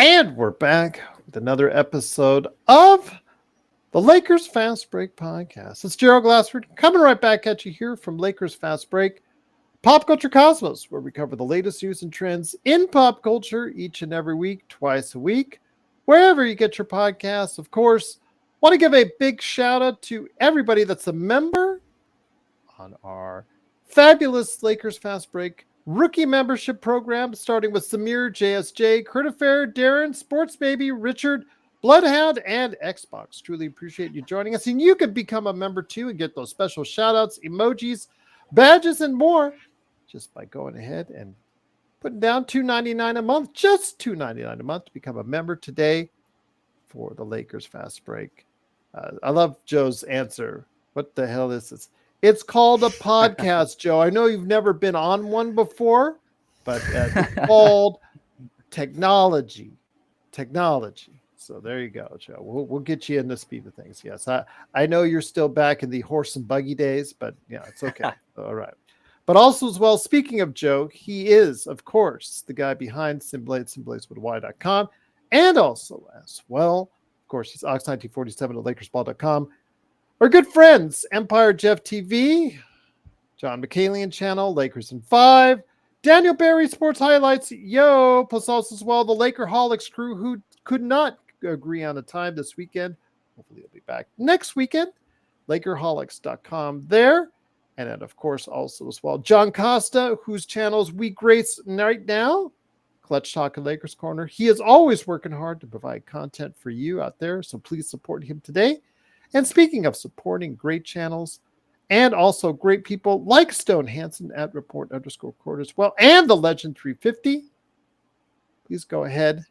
And we're back with another episode of the Lakers Fast Break podcast. It's Gerald Glassford coming right back at you here from Lakers Fast Break, Pop Culture Cosmos, where we cover the latest news and trends in pop culture each and every week, twice a week, wherever you get your podcasts. Of course, want to give a big shout out to everybody that's a member on our fabulous Lakers Fast Break rookie membership program, starting with Samir, JSJ, Kurt Affair, Darren, Sports Baby, Richard, Bloodhound, and Xbox. Truly appreciate you joining us. And you could become a member too and get those special shout outs, emojis, badges, and more just by going ahead and putting down $2.99 a month, just $2.99 a month to become a member today for the Lakers Fast Break. I love Joe's answer. What the hell is this? It's called a podcast, Joe. I know you've never been on one before, but it's called technology. So there you go, Joe. We'll get you in the speed of things. Yes, I know you're still back in the horse and buggy days, but yeah, it's okay. All right. But also as well, speaking of Joe, he is, of course, the guy behind SimBlades with Y.com, and also as well, of course, he's Ox1947 at LakersBall.com. Our good friends, Empire Jeff TV, John McCallion channel, Lakers in 5, Daniel Barry Sports Highlights, plus also as well the Lakerholics crew who could not agree on a time this weekend. Hopefully they'll be back next weekend. Lakerholics.com there. And then, of course, also as well, John Costa, whose channels we grace right now, Clutch Talk and Lakers Corner. He is always working hard to provide content for you out there, so please support him today. And speaking of supporting great channels and also great people like Stone Hansen at report_court as well, and the Legend 350, please go ahead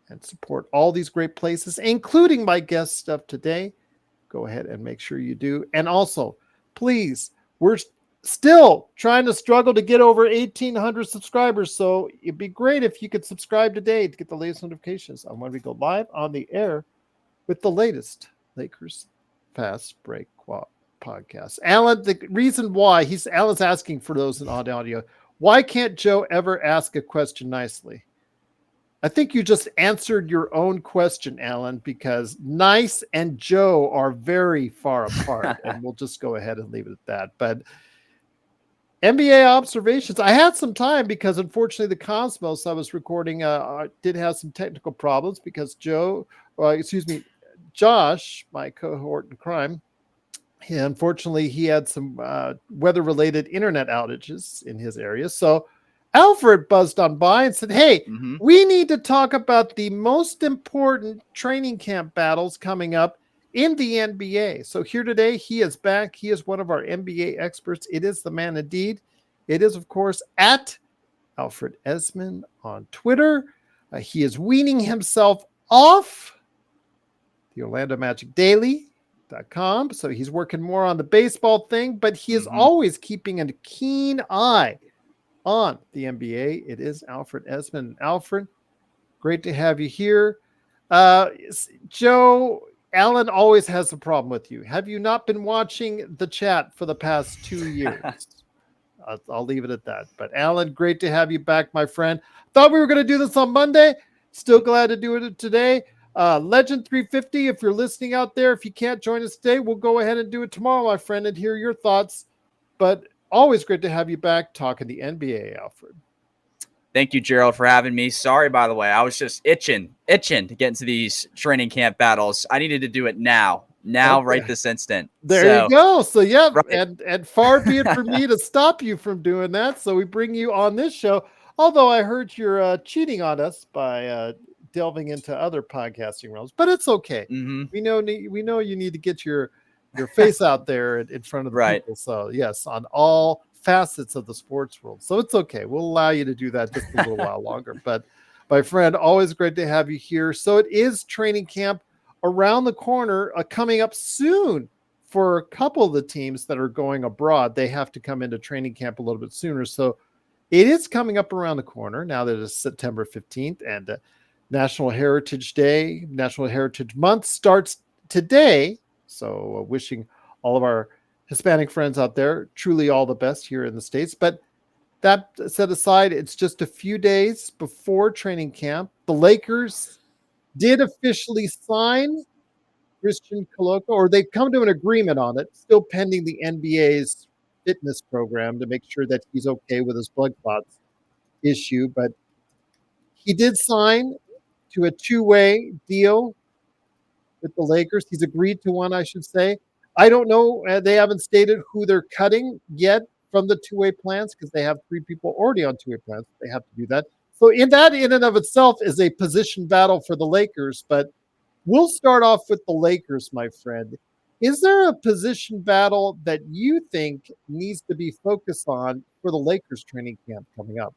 and support all these great places, including my guest stuff today. Go ahead and make sure you do. And also, please, we're still trying to struggle to get over 1,800 subscribers, so it'd be great if you could subscribe today to get the latest notifications on when we go live on the air with the latest Lakers Fast Break podcast. Alan, the reason why Alan's asking for those in audio, why can't Joe ever ask a question nicely? I think you just answered your own question, Alan, because nice and Joe are very far apart, and we'll just go ahead and leave it at that. But NBA observations, I had some time because unfortunately the Cosmos I was recording did have some technical problems because Josh, my cohort in crime, unfortunately, he had some weather-related internet outages in his area. So Alfred buzzed on by and said, hey, we need to talk about the most important training camp battles coming up in the NBA. So here today, he is back. He is one of our NBA experts. It is the man indeed. It is, of course, at Alfred Ezman on Twitter. He is weaning himself off the Orlando Magic Daily.com. So he's working more on the baseball thing, but he is always keeping a keen eye on the NBA. It is Alfred Ezman. Alfred, great to have you here. Joe, Alan always has a problem with you. Have you not been watching the chat for the past 2 years? I'll leave it at that. But Alan, great to have you back, my friend. Thought we were going to do this on Monday. Still glad to do it today. Legend 350, if you're listening out there, if you can't join us today, we'll go ahead and do it tomorrow, my friend, and hear your thoughts. But always great to have you back talking the NBA, Alfred. Thank you, Gerald, for having me. Sorry, by the way, I was just itching to get into these training camp battles. I needed to do it now, okay. Right this instant. There you go. So, yeah, right. And far be it for me to stop you from doing that. So we bring you on this show. Although I heard you're cheating on us by delving into other podcasting realms, but it's okay. We know you need to get your face out there in front of the people. So yes, on all facets of the sports world. So it's okay. We'll allow you to do that just a little while longer. But my friend, always great to have you here. So it is training camp around the corner, coming up soon for a couple of the teams that are going abroad. They have to come into training camp a little bit sooner. So it is coming up around the corner now that it's September 15th, and National Heritage Day, National Heritage Month starts today. So wishing all of our Hispanic friends out there truly all the best here in the States. But that set aside, it's just a few days before training camp. The Lakers did officially sign Christian Coloco, or they've come to an agreement on it, still pending the NBA's fitness program to make sure that he's okay with his blood clots issue. But he did sign to a two-way deal with the Lakers. He's agreed to one, I should say. I don't know. They haven't stated who they're cutting yet from the two-way plans because they have three people already on two-way plans. They have to do that. So in and of itself is a position battle for the Lakers. But we'll start off with the Lakers, my friend. Is there a position battle that you think needs to be focused on for the Lakers training camp coming up?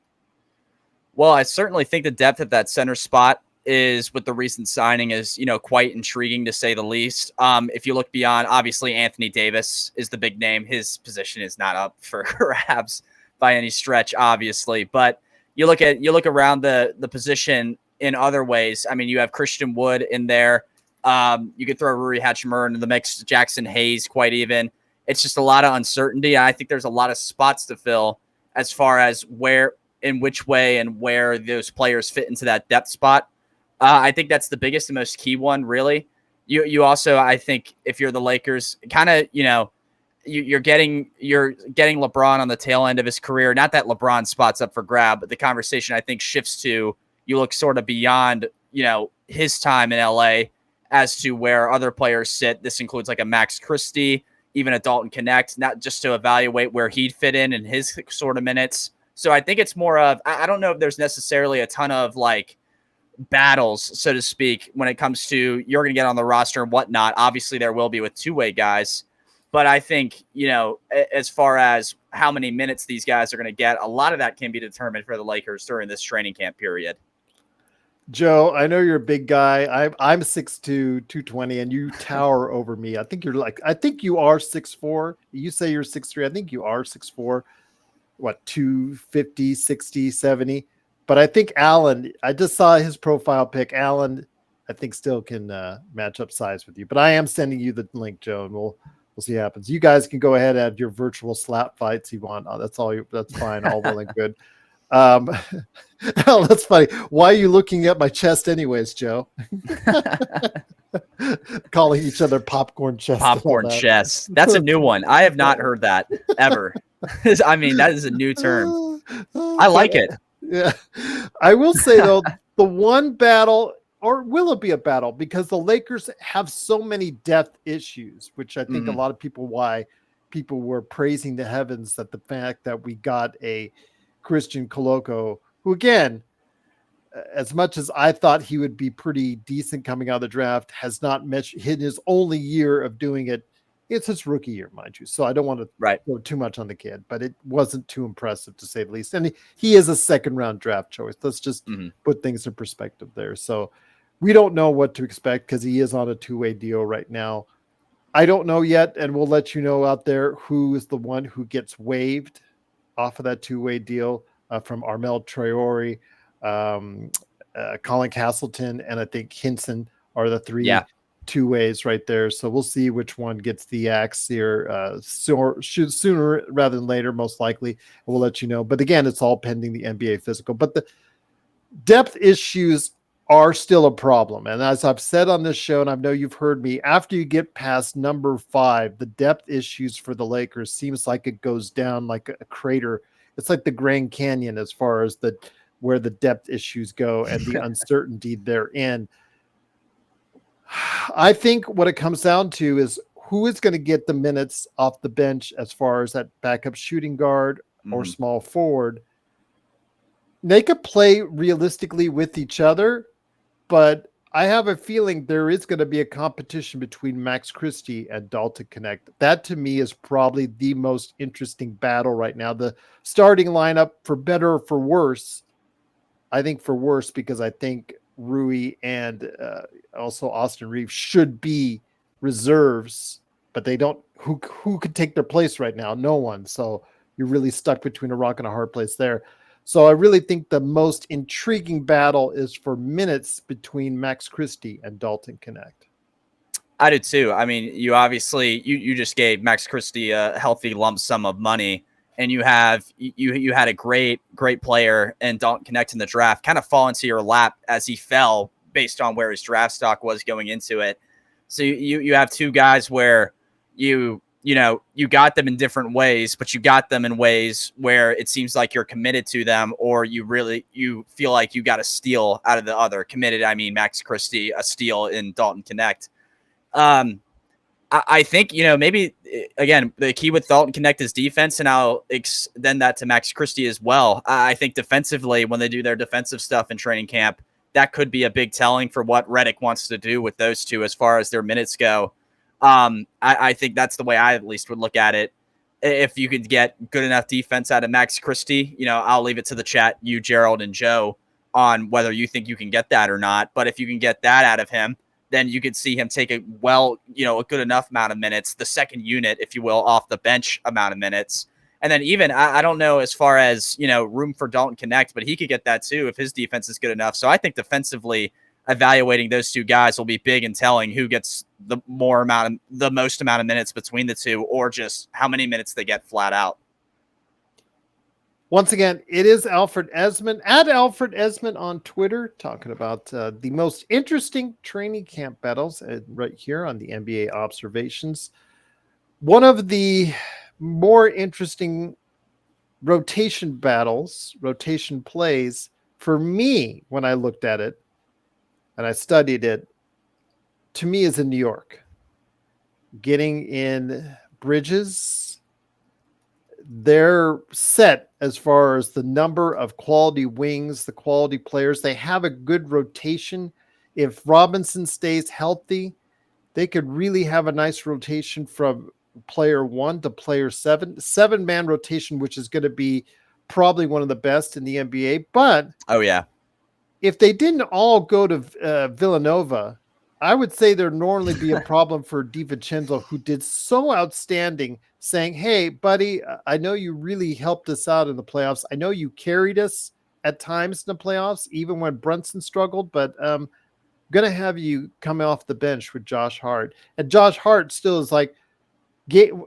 Well, I certainly think the depth at that center spot is, with the recent signing, is, quite intriguing to say the least. If you look beyond, obviously Anthony Davis is the big name. His position is not up for grabs by any stretch, obviously. But you look around the position in other ways. I mean, you have Christian Wood in there. You could throw Rui Hachimura into the mix, Jackson Hayes, quite even. It's just a lot of uncertainty. I think there's a lot of spots to fill as far as where, in which way, and where those players fit into that depth spot. I think that's the biggest and most key one, really. You also, I think, if you're the Lakers, kind of, you're getting LeBron on the tail end of his career. Not that LeBron spot's up for grab, but the conversation, I think, shifts to, you look sort of beyond, his time in LA as to where other players sit. This includes like a Max Christie, even a Dalton Connect, not just to evaluate where he'd fit in his sort of minutes. So I think it's more of, I don't know if there's necessarily a ton of like battles, so to speak, when it comes to you're going to get on the roster and whatnot. Obviously there will be with two-way guys, but I think, as far as how many minutes these guys are going to get, a lot of that can be determined for the Lakers during this training camp period. Joe, I know you're a big guy. I'm 6'2", 220, and you tower over me. I think you are 6'4". You say you're 6'3". I think you are 6'4". What, 250, 60, 70? But I think Allen, I just saw his profile pic. Allen, I think, still can match up size with you. But I am sending you the link, Joe, and we'll see what happens. You guys can go ahead and have your virtual slap fights you want. Oh, that's fine. All well and good. Oh, that's funny. Why are you looking at my chest anyways, Joe? Calling each other popcorn chest. Popcorn chest. That's a new one. I have not heard that ever. I mean, that is a new term. I like it. Yeah. I will say, though, the one battle, or will it be a battle? Because the Lakers have so many depth issues, which I think a lot of people were praising the heavens that the fact that we got a Christian Coloco, who, again, as much as I thought he would be pretty decent coming out of the draft, has not hit his only year of doing it. It's his rookie year, mind you. So I don't want to go too much on the kid, but it wasn't too impressive to say the least. And he is a second-round draft choice. Let's just put things in perspective there. So we don't know what to expect because he is on a two-way deal right now. I don't know yet, and we'll let you know out there who is the one who gets waived off of that two-way deal from Armel Traore, Colin Castleton, and I think Hinson are the three two ways right there. So we'll see which one gets the axe here sooner rather than later, most likely. And we'll let you know. But again, it's all pending the NBA physical. But the depth issues are still a problem. And as I've said on this show, and I know you've heard me, after you get past number 5, the depth issues for the Lakers seems like it goes down like a crater. It's like the Grand Canyon as far as where the depth issues go and the uncertainty therein. I think what it comes down to is who is going to get the minutes off the bench as far as that backup shooting guard or small forward. They could play realistically with each other, but I have a feeling there is going to be a competition between Max Christie and Dalton Connect. That to me is probably the most interesting battle right now. The starting lineup, for better or for worse, I think for worse, because I think Rui and also Austin Reeves should be reserves, but they don't. Who could take their place right now? No one. So you're really stuck between a rock and a hard place there. So I really think the most intriguing battle is for minutes between Max Christie and Dalton Connect. I do too. I mean, you obviously you just gave Max Christie a healthy lump sum of money and you had a great player in Dalton Connect in the draft kind of fall into your lap as he fell based on where his draft stock was going into it. So you have two guys where you got them in different ways, but you got them in ways where it seems like you're committed to them, or you feel like you got a steal out of the other. Committed, I mean Max Christie, a steal in Dalton Connect. I think, maybe, again, the key with Dalton Connect is defense, and I'll extend that to Max Christie as well. I think defensively, when they do their defensive stuff in training camp, that could be a big telling for what Reddick wants to do with those two as far as their minutes go. I think that's the way I at least would look at it. If you could get good enough defense out of Max Christie, I'll leave it to the chat, you, Gerald, and Joe, on whether you think you can get that or not. But if you can get that out of him, then you could see him take a good enough amount of minutes, the second unit, if you will, off the bench amount of minutes. And then even, I don't know as far as, room for Dalton Connect, but he could get that too if his defense is good enough. So I think defensively, evaluating those two guys will be big in telling who gets the most amount of minutes between the two, or just how many minutes they get flat out. Once again, it is Alfred Ezman, at Alfred Ezman on Twitter, talking about the most interesting training camp battles right here on the NBA Observations. One of the more interesting rotation plays for me when I looked at it and I studied it, to me, is in New York. Getting in Bridges. They're set as far as the number of quality wings, the quality players. They have a good rotation. If Robinson stays healthy, they could really have a nice rotation from player 1 to player 7. 7-man rotation, which is going to be probably one of the best in the NBA. But oh yeah, if they didn't all go to Villanova, I would say there'd normally be a problem for DiVincenzo, who did so outstanding, saying, hey, buddy, I know you really helped us out in the playoffs. I know you carried us at times in the playoffs, even when Brunson struggled, but I'm going to have you come off the bench with Josh Hart. And Josh Hart still is like, didn't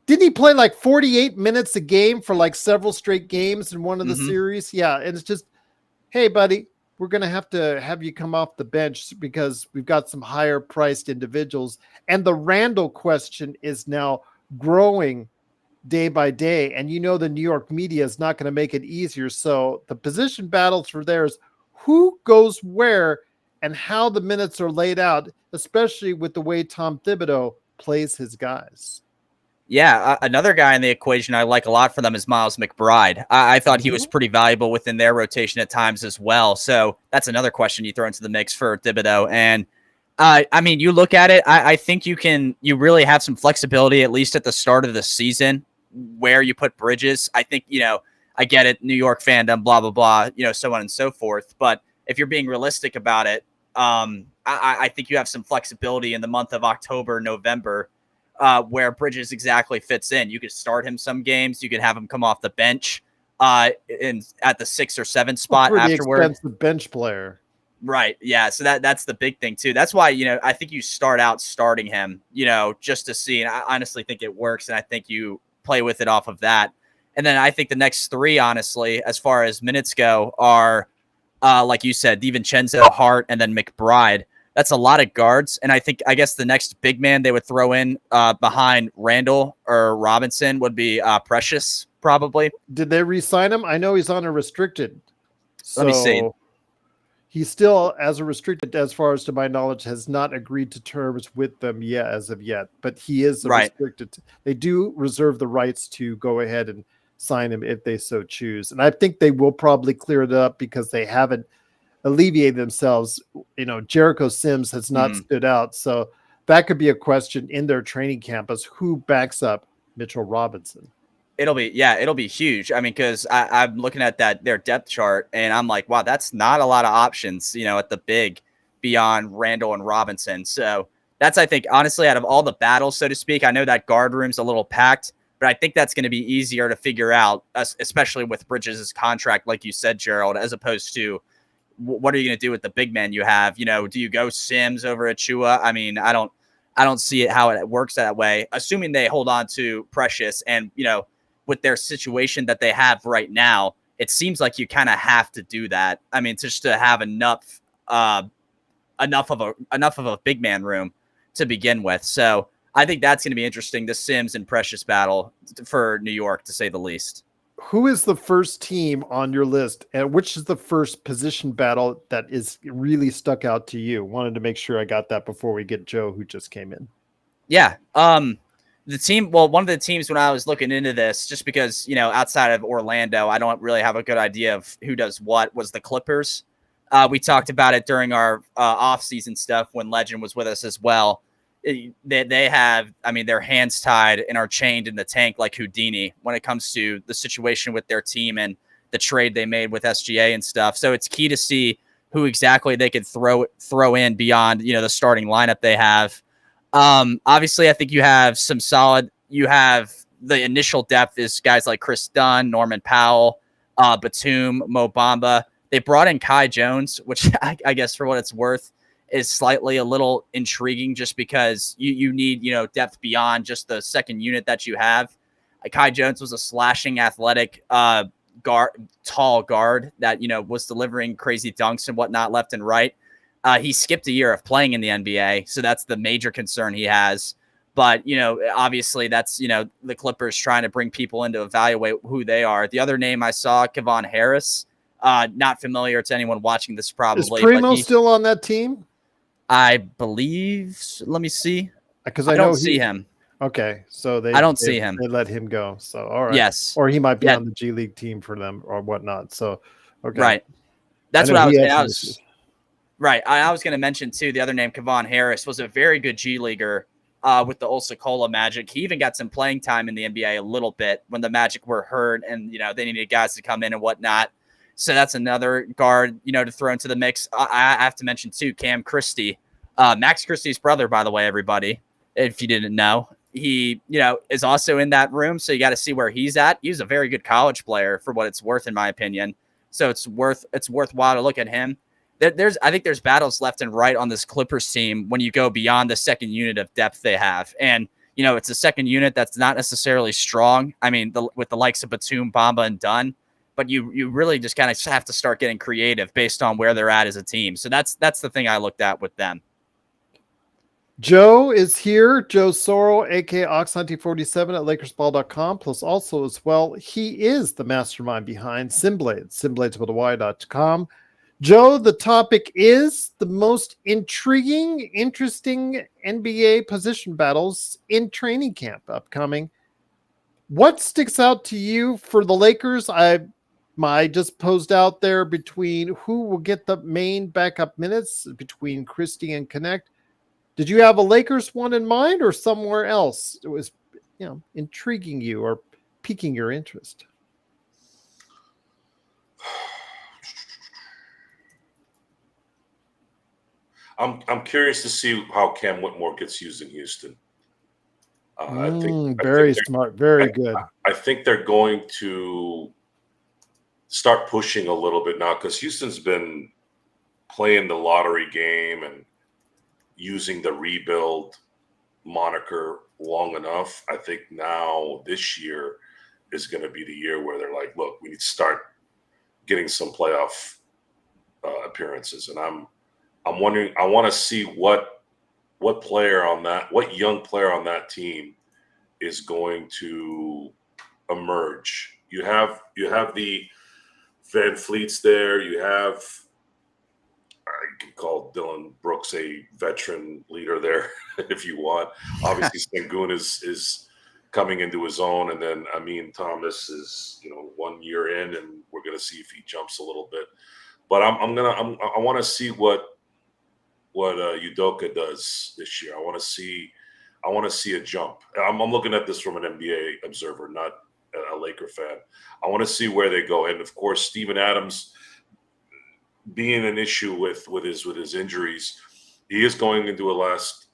he play like 48 minutes a game for like several straight games in one of the series? Yeah, and it's just, hey, buddy, we're going to have you come off the bench because we've got some higher priced individuals. And the Randall question is now growing day by day. And the New York media is not going to make it easier. So the position battles for there is who goes where and how the minutes are laid out, especially with the way Tom Thibodeau plays his guys. Yeah, another guy in the equation I like a lot for them is Miles McBride. I thought he was pretty valuable within their rotation at times as well. So that's another question you throw into the mix for Thibodeau. And I mean, you look at it, I think you really have some flexibility, at least at the start of the season, where you put Bridges. I think, I get it, New York fandom, blah, blah, blah, so on and so forth. But if you're being realistic about it, I think you have some flexibility in the month of October, November, where Bridges exactly fits in. You could start him some games. You could have him come off the bench at the 6 or 7 spot afterward. Expensive bench player. Right. Yeah. So that's the big thing too. That's why, I think you start out starting him, just to see. And I honestly think it works. And I think you play with it off of that. And then I think the next 3, honestly, as far as minutes go, are, like you said, DiVincenzo, Hart, and then McBride. That's a lot of guards. And I guess the next big man they would throw in behind Randall or Robinson would be Precious, probably. Did they re-sign him? I know he's on a restricted. Let me see. He's still, as a restricted, as far as to my knowledge, has not agreed to terms with them yet, as of yet. But he is restricted. They do reserve the rights to go ahead and sign him if they so choose. And I think they will probably clear it up because they haven't alleviate themselves. Jericho Sims has not stood out. So that could be a question in their training campus. Who backs up Mitchell Robinson? It'll be huge. I mean, because I'm looking at their depth chart and I'm like, wow, that's not a lot of options, at the big beyond Randall and Robinson. So that's, I think, honestly, out of all the battles, so to speak, I know that guard room's a little packed, but I think that's going to be easier to figure out, especially with Bridges' contract, like you said, Gerald, as opposed to what are you going to do with the big men you have? Do you go Sims over Achua? I mean, I don't see it how it works that way, assuming they hold on to Precious and, with their situation that they have right now, it seems like you kind of have to do that. I mean, just to have enough of a big man room to begin with. So I think that's going to be interesting. The Sims and Precious battle for New York, to say the least. Who is the first team on your list, and which is the first position battle that is really stuck out to you? Wanted to make sure I got that before we get Joe, who just came in. Yeah. One of the teams when I was looking into this, just because, outside of Orlando, I don't really have a good idea of who does what, was the Clippers. We talked about it during our off-season stuff when Legend was with us as well. They have, their hands tied and are chained in the tank like Houdini when it comes to the situation with their team and the trade they made with SGA and stuff. So it's key to see who exactly they could throw in beyond, the starting lineup they have. Obviously, I think you have the initial depth is guys like Chris Dunn, Norman Powell, Batum, Mo Bamba. They brought in Kai Jones, which I guess for what it's worth is slightly a little intriguing just because you need, depth beyond just the second unit that you have. Kai Jones was a slashing athletic tall guard that, was delivering crazy dunks and whatnot left and right. He skipped a year of playing in the NBA, so that's the major concern he has. But, obviously that's, the Clippers trying to bring people in to evaluate who they are. The other name I saw, Kevon Harris, not familiar to anyone watching this probably. Is Primo still on that team? I believe. Let me see. Because I don't see him. Okay, so I don't see him. They let him go. So all right. Yes. Or he might be on the G League team for them or whatnot. So okay. Right. That's what I was. Right. I was going to mention too. The other name, Kevon Harris, was a very good G Leaguer with the Ulsa-Cola Magic. He even got some playing time in the NBA a little bit when the Magic were hurt and they needed guys to come in and whatnot. So that's another guard, to throw into the mix. I have to mention, too, Cam Christie. Max Christie's brother, by the way, everybody, if you didn't know. He, is also in that room, so you got to see where he's at. He's a very good college player for what it's worth, in my opinion. So it's worthwhile to look at him. I think there's battles left and right on this Clippers team when you go beyond the second unit of depth they have. And, it's a second unit that's not necessarily strong. With the likes of Batum, Bamba, and Dunn. But you really just kind of have to start getting creative based on where they're at as a team. So that's the thing I looked at with them. Joe is here. Joe Sorrell, aka Ox1947 at LakersBall.com. Plus also as well, he is the mastermind behind Simblades, SimBladesWithAY.com. Joe, the topic is the most interesting NBA position battles in training camp upcoming. What sticks out to you for the Lakers? I just posed out there between who will get the main backup minutes between Christie and Connect. Did you have a Lakers one in mind or somewhere else? It was, intriguing you or piquing your interest. I'm curious to see how Cam Whitmore gets used in Houston. Very smart, very good. I think they're going to start pushing a little bit now because Houston's been playing the lottery game and using the rebuild moniker long enough. I think now this year is going to be the year where they're like, look, we need to start getting some playoff appearances. And I'm wondering, I want to see what young player on that team is going to emerge. You have the Van Fleets there. You have, you can call Dylan Brooks a veteran leader there if you want. Obviously, Sengun is coming into his own, and then Amin Thomas is 1 year in, and we're gonna see if he jumps a little bit. But I want to see what Udoka does this year. I want to see a jump. I'm looking at this from an NBA observer, not a Laker fan. I want to see where they go, and of course, Steven Adams being an issue with his injuries, he is going into a last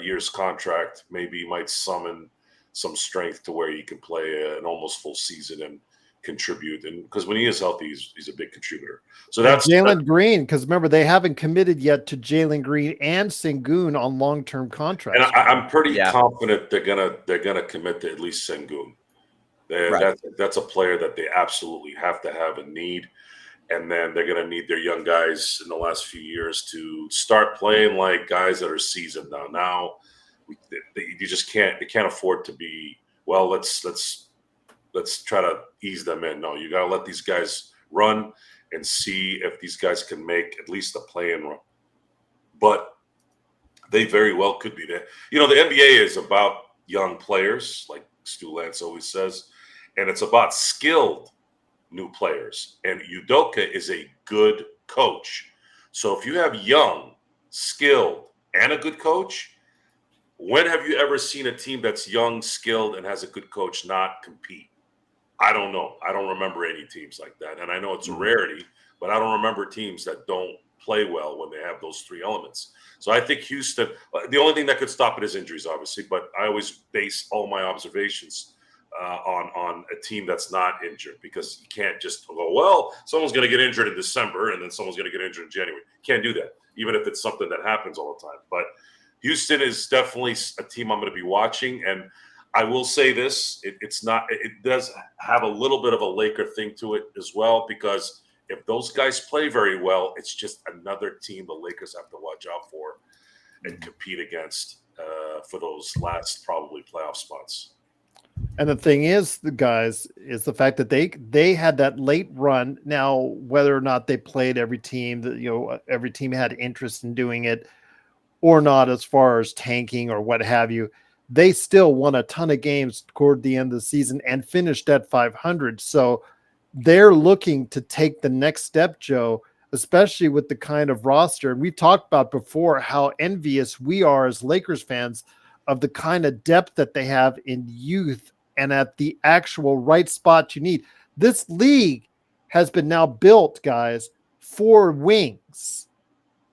year's contract. Maybe he might summon some strength to where he can play an almost full season and contribute. And because when he is healthy, he's a big contributor. So that's Jalen Green, because remember they haven't committed yet to Jalen Green and Sengun on long-term contracts. And I'm pretty confident they're gonna commit to at least Sengun. Right. That's a player that they absolutely have to have and need. And then they're going to need their young guys in the last few years to start playing like guys that are seasoned now. Now, you just can't. They can't afford to be. Well, let's try to ease them in. No, you got to let these guys run and see if these guys can make at least a play-in run. But they very well could be there. You know, the NBA is about young players, like Stu Lance always says, and it's about skilled new players. And Udoka is a good coach. So if you have young, skilled, and a good coach, when have you ever seen a team that's young, skilled, and has a good coach not compete? I don't know. I don't remember any teams like that. And I know it's a rarity, but I don't remember teams that don't play well when they have those three elements. So I think Houston, the only thing that could stop it is injuries, obviously, but I always base all my observations on a team that's not injured, because you can't just go, well, someone's going to get injured in December and then someone's going to get injured in January. Can't do that, even if it's something that happens all the time. But Houston is definitely a team I'm going to be watching. And I will say this, it does have a little bit of a Laker thing to it as well, because if those guys play very well, it's just another team the Lakers have to watch out for and compete against for those last probably playoff spots. And the thing is, the guys, is the fact that they had that late run. Now, whether or not they played every team, that every team had interest in doing it or not, as far as tanking or what have you, they still won a ton of games toward the end of the season and finished at 500. So they're looking to take the next step, Joe, especially with the kind of roster. And we've talked about before how envious we are as Lakers fans of the kind of depth that they have in youth and at the actual right spot you need. This league has been now built, guys, for wings.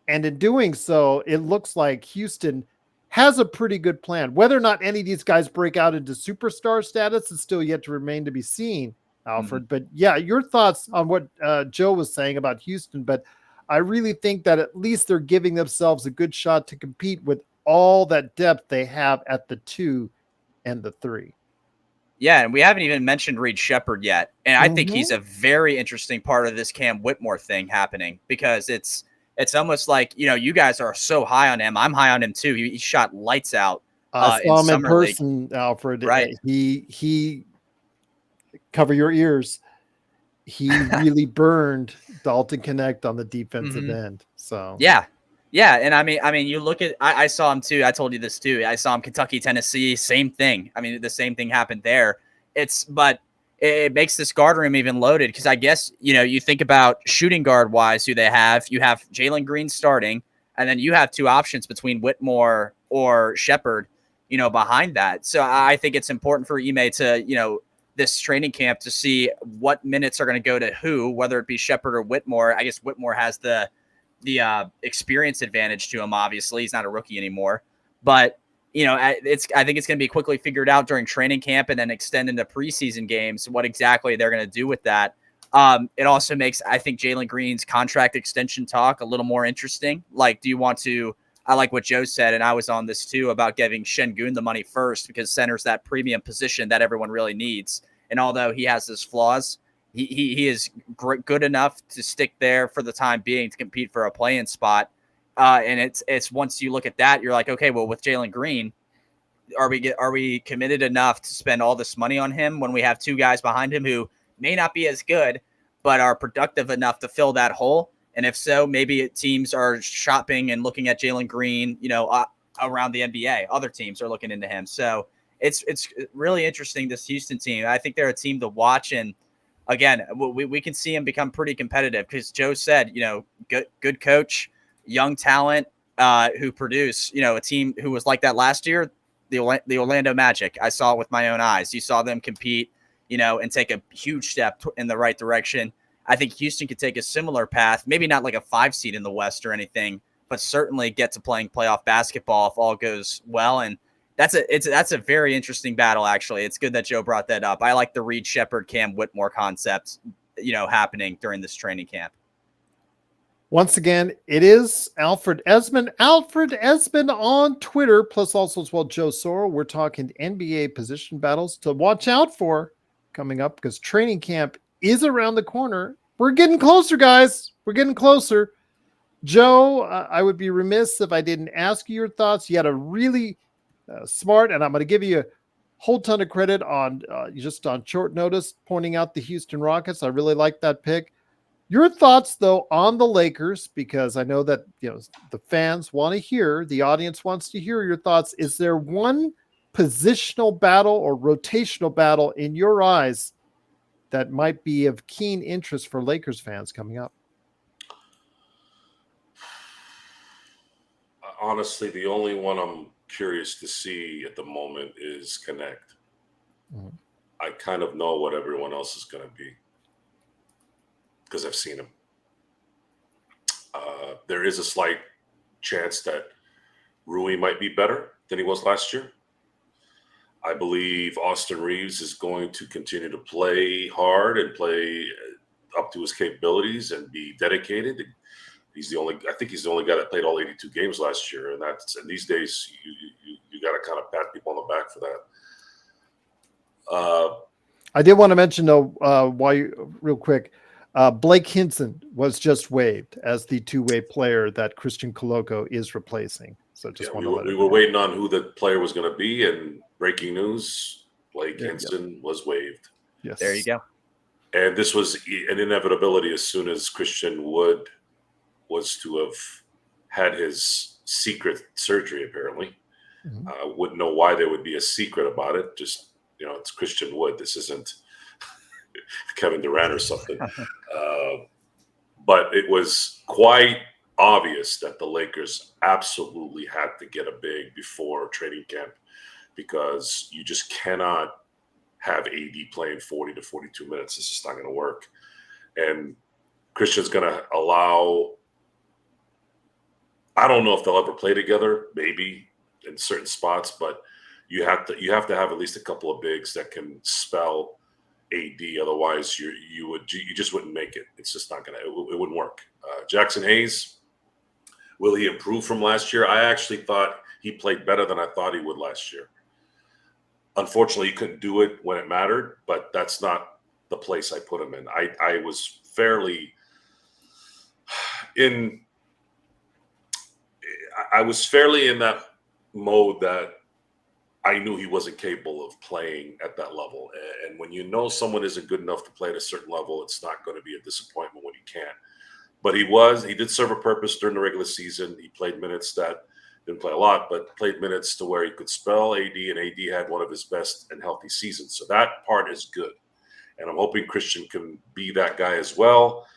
And in doing so, it looks like Houston has a pretty good plan. Whether or not any of these guys break out into superstar status is still yet to remain to be seen, Alfred. But yeah, your thoughts on what Joe was saying about Houston. But I really think that at least they're giving themselves a good shot to compete with all that depth they have at the 2 and the 3. Yeah, and we haven't even mentioned Reed Shepherd yet. And I think he's a very interesting part of this Cam Whitmore thing happening, because it's almost like, you guys are so high on him. I'm high on him too. He shot lights out. I saw him in person, League. Alfred. Right. He cover your ears. He really burned Dalton Connect on the defensive end. So yeah. And I mean, you look at, I saw him too. I told you this too. I saw him Kentucky, Tennessee, same thing. I mean, the same thing happened there. But it makes this guard room even loaded, because I guess, you think about shooting guard wise, who they have. You have Jalen Green starting, and then you have two options between Whitmore or Shepherd, behind that. So I think it's important for Ime to, this training camp, to see what minutes are going to go to who, whether it be Shepherd or Whitmore. I guess Whitmore has the experience advantage to him. Obviously, he's not a rookie anymore, but I think it's going to be quickly figured out during training camp and then extend into preseason games what exactly they're going to do with that. It also makes, I think, Jalen Green's contract extension talk a little more interesting. Like, do you want to? I like what Joe said, and I was on this too, about giving Şengün the money first, because center's that premium position that everyone really needs. And although he has his flaws, he is good enough to stick there for the time being to compete for a play-in spot. And it's once you look at that, you're like, okay, well, with Jalen Green, are we committed enough to spend all this money on him when we have two guys behind him who may not be as good, but are productive enough to fill that hole? And if so, maybe teams are shopping and looking at Jalen Green, around the NBA. Other teams are looking into him. So it's really interesting, this Houston team. I think they're a team to watch. And again, we can see him become pretty competitive, because Joe said, good coach, young talent who produce, a team who was like that last year, the Orlando Magic. I saw it with my own eyes. You saw them compete, and take a huge step in the right direction. I think Houston could take a similar path, maybe not like a 5 seed in the West or anything, but certainly get to playing playoff basketball if all goes well. And that's a very interesting battle, actually. It's good that Joe brought that up. I like the Reed Shepherd, Cam Whitmore concept, happening during this training camp. Once again, it is Alfred Ezman. Alfred Ezman on Twitter, plus also as well Joe Sorrell. We're talking NBA position battles to watch out for coming up because training camp is around the corner. We're getting closer, guys. We're getting closer. Joe, I would be remiss if I didn't ask you your thoughts. You had a really smart, and I'm going to give you a whole ton of credit on just on short notice, pointing out the Houston Rockets. I really like that pick. Your thoughts, though, on the Lakers, because I know that the fans want to hear, the audience wants to hear your thoughts. Is there one positional battle or rotational battle in your eyes that might be of keen interest for Lakers fans coming up? Honestly, the only one I'm curious to see at the moment is Connect. Mhm. I kind of know what everyone else is going to be because I've seen him. There is a slight chance that Rui might be better than he was last year. I believe Austin Reeves is going to continue to play hard and play up to his capabilities and be dedicated. I think he's the only guy that played all 82 games last year, and these days you got to kind of pat people on the back for that. I did want to mention though, real quick, Blake Hinson was just waived as the two-way player that Christian Coloco is replacing. So just want to let we it were know. waiting on who the player was going to be, and breaking news: Blake There you go. Hinson was waived. Yes, There you go. And this was an inevitability as soon as Christian Wood was to have had his secret surgery, apparently. Mhm. Wouldn't know why there would be a secret about it. Just, it's Christian Wood. This isn't Kevin Durant or something. But it was quite obvious that the Lakers absolutely had to get a big before training camp because you just cannot have AD playing 40 to 42 minutes. It's just not going to work. And Christian's going to allow, I don't know if they'll ever play together, maybe in certain spots, but you have to have at least a couple of bigs that can spell AD. Otherwise, you just wouldn't make it. It's just not gonna. It wouldn't work. Jackson Hayes, will he improve from last year? I actually thought he played better than I thought he would last year. Unfortunately, he couldn't do it when it mattered, but that's not the place I put him in. I was fairly in. I was fairly in that mode that I knew he wasn't capable of playing at that level. And when you know someone isn't good enough to play at a certain level, it's not going to be a disappointment when he can't. But he did serve a purpose during the regular season. He played minutes that didn't play a lot, but played minutes to where he could spell AD, and AD had one of his best and healthy seasons. So that part is good. And I'm hoping Christian can be that guy as well.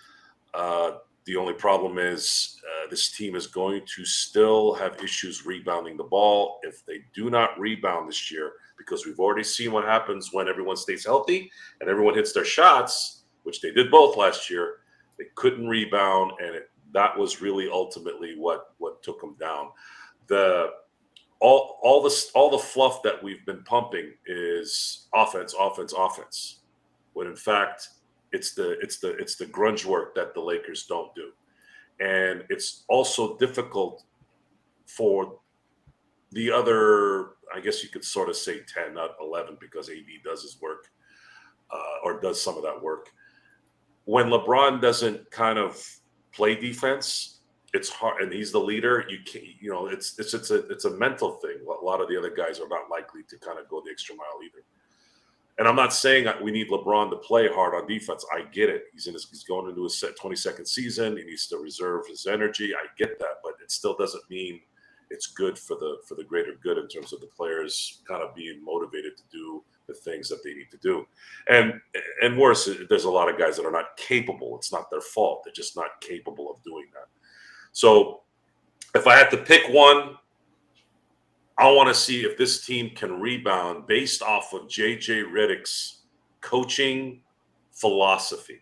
The only problem is this team is going to still have issues rebounding the ball. If they do not rebound this year, because we've already seen what happens when everyone stays healthy and everyone hits their shots, which they did both last year, they couldn't rebound, and that was really ultimately what took them down. All the fluff that we've been pumping is offense, offense, offense, when in fact it's the grunge work that the Lakers don't do. And it's also difficult for the other, I guess you could sort of say 10, not 11, because AD does his work or does some of that work. When LeBron doesn't kind of play defense, it's hard, and he's the leader. You can't, it's a mental thing. A lot of the other guys are not likely to kind of go the extra mile either. And I'm not saying that we need LeBron to play hard on defense. I get it. He's going into his 22nd season. He needs to reserve his energy. I get that, but it still doesn't mean it's good for the greater good in terms of the players kind of being motivated to do the things that they need to do. And worse, there's a lot of guys that are not capable. It's not their fault. They're just not capable of doing that. So if I had to pick one, I want to see if this team can rebound based off of JJ Redick's coaching philosophy.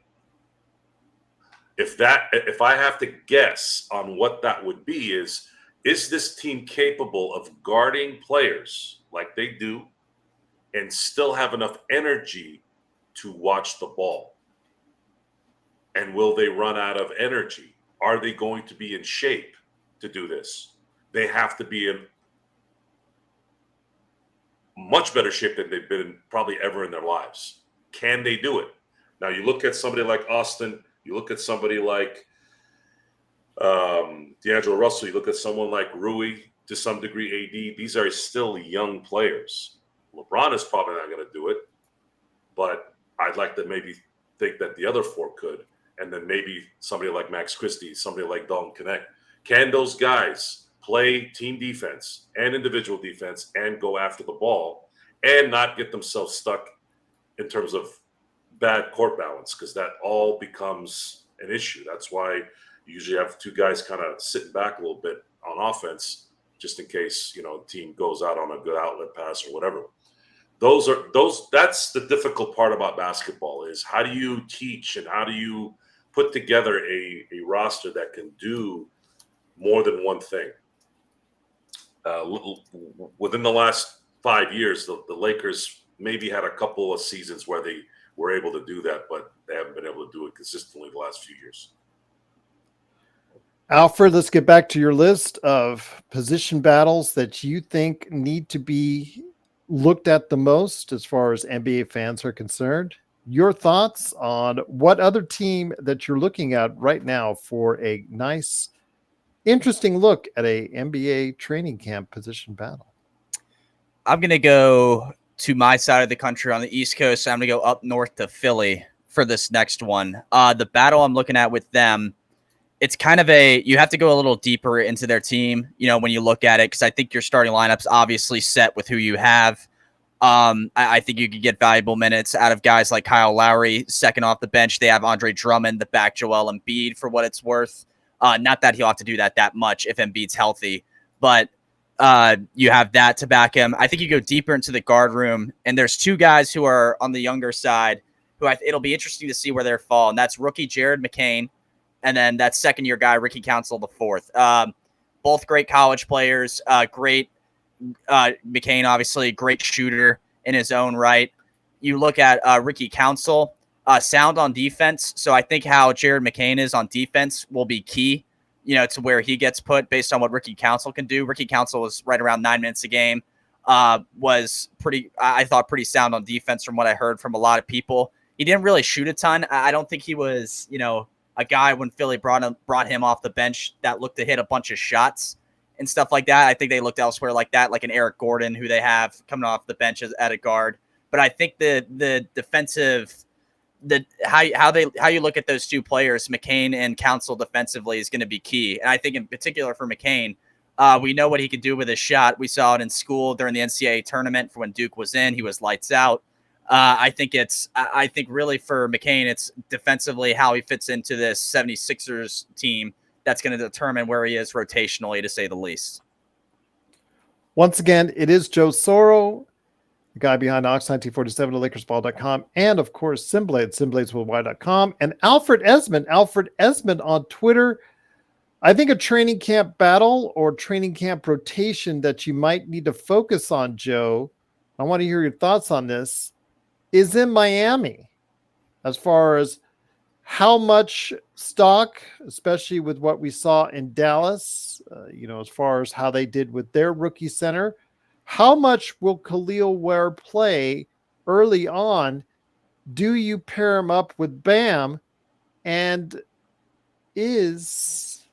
If I have to guess on what that would be, is this team capable of guarding players like they do and still have enough energy to watch the ball? And will they run out of energy? Are they going to be in shape to do this? They have to be in much better shape than they've been probably ever in their lives. Can they do it? Now you look at somebody like Austin, you look at somebody like D'Angelo Russell, you look at someone like Rui, to some degree AD. These are still young players. LeBron is probably not going to do it, but I'd like to maybe think that the other four could. And then maybe somebody like Max Christie, somebody like Dalton Connect. Can those guys play team defense and individual defense and go after the ball and not get themselves stuck in terms of bad court balance? Because that all becomes an issue. That's why you usually have two guys kind of sitting back a little bit on offense, just in case, the team goes out on a good outlet pass or whatever. That's the difficult part about basketball, is how do you teach and how do you put together a roster that can do more than one thing? Within the last 5 years, the Lakers maybe had a couple of seasons where they were able to do that, but they haven't been able to do it consistently the last few years. Alfred, let's get back to your list of position battles that you think need to be looked at the most as far as NBA fans are concerned. Your thoughts on what other team that you're looking at right now for a nice, interesting look at a NBA training camp position battle? I'm going to go to my side of the country on the East Coast. I'm going to go up north to Philly for this next one. The battle I'm looking at with them, it's kind of you have to go a little deeper into their team, when you look at it, because I think your starting lineup's obviously set with who you have. I think you could get valuable minutes out of guys like Kyle Lowry, second off the bench. They have Andre Drummond, the back Joel Embiid for what it's worth. Not that he'll have to do that much if Embiid's healthy, but you have that to back him. I think you go deeper into the guard room, and there's two guys who are on the younger side who it'll be interesting to see where they fall, and that's rookie Jared McCain, and then that second-year guy, Ricky Council, the fourth. Both great college players, great McCain, obviously, great shooter in his own right. You look at Ricky Council, sound on defense, so I think how Jared McCain is on defense will be key, to where he gets put based on what Ricky Council can do. Ricky Council was right around 9 minutes a game, was I thought pretty sound on defense from what I heard from a lot of people. He didn't really shoot a ton. I don't think he was, a guy when Philly brought him off the bench that looked to hit a bunch of shots and stuff like that. I think they looked elsewhere like that, like an Eric Gordon who they have coming off the bench at a guard. But I think the defensive, how you look at those two players, McCain and Council defensively, is going to be key. And I think in particular for McCain, we know what he could do with his shot. We saw it in school during the NCAA tournament for when Duke was in. He was lights out. I think really for McCain, it's defensively how he fits into this 76ers team that's going to determine where he is rotationally, to say the least. Once again, it is Joe Soro, the guy behind Ox1947 at LakersBall.com, and of course, Simblade, SimbladesWorldwide.com, and Alfred Ezman on Twitter. I think a training camp battle or training camp rotation that you might need to focus on, Joe, I want to hear your thoughts on this, is in Miami, as far as how much stock, especially with what we saw in Dallas, as far as how they did with their rookie center, how much will Khalil Ware play early on? Do you pair him up with Bam? And is,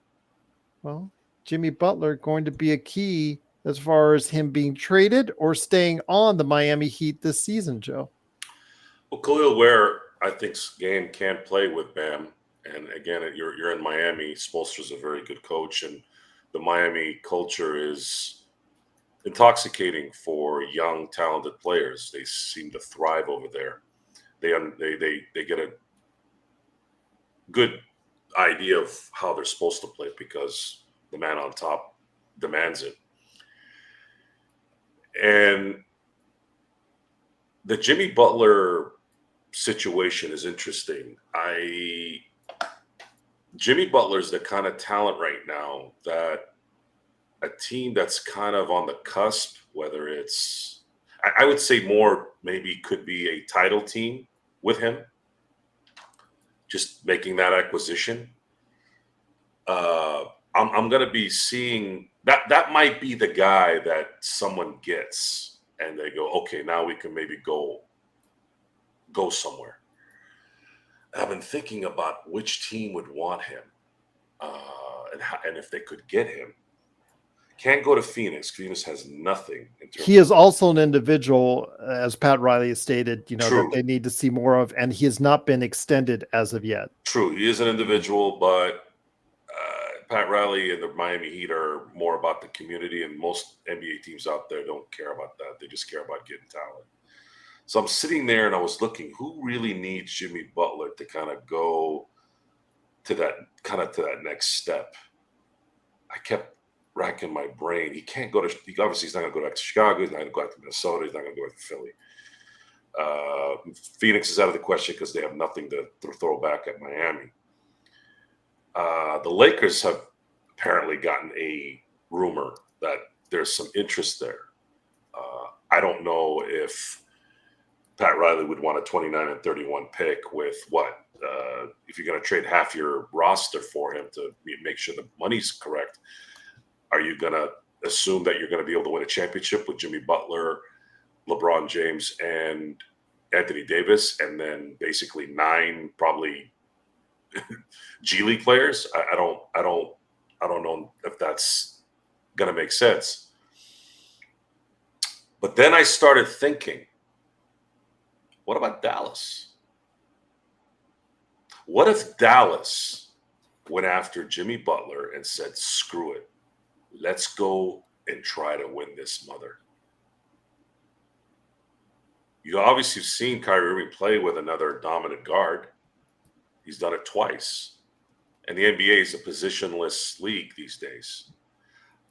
Jimmy Butler going to be a key as far as him being traded or staying on the Miami Heat this season, Joe? Well, Khalil Ware, I think, game can play with Bam. And again, you're in Miami. Spoelstra's a very good coach, and the Miami culture is intoxicating for young, talented players. They seem to thrive over there. They get a good idea of how they're supposed to play because the man on top demands it. And the Jimmy Butler situation is interesting. Jimmy Butler's the kind of talent right now that a team that's kind of on the cusp, whether it's, I would say more maybe could be a title team with him, just making that acquisition. I'm going to be seeing that might be the guy that someone gets and they go, okay, now we can maybe go go somewhere. I've been thinking about which team would want him, and if they could get him. Can't go to Phoenix. Phoenix has nothing in terms. He is also an individual, as Pat Riley has stated, that True. they need to see more of, and he has not been extended as of yet. True, he is an individual, but Pat Riley and the Miami Heat are more about the community, and most NBA teams out there don't care about that. They just care about getting talent. So I'm sitting there and I was looking, who really needs Jimmy Butler to kind of go to that next step? I kept racking my brain. He can't go to. Obviously, he's not going to go back to Chicago. He's not going to go back to Minnesota. He's not going to go back to Philly. Phoenix is out of the question because they have nothing to throw back at Miami. The Lakers have apparently gotten a rumor that there's some interest there. I don't know if Pat Riley would want a 29 and 31 pick with what? If you're going to trade half your roster for him to make sure the money's correct, are you going to assume that you're going to be able to win a championship with Jimmy Butler, LeBron James, and Anthony Davis, and then basically 9 probably G League players? I don't know if that's going to make sense. But then I started thinking, what about Dallas? What if Dallas went after Jimmy Butler and said, screw it, let's go and try to win this mother? You obviously have seen Kyrie Irving play with another dominant guard. He's done it twice. And the NBA is a positionless league these days.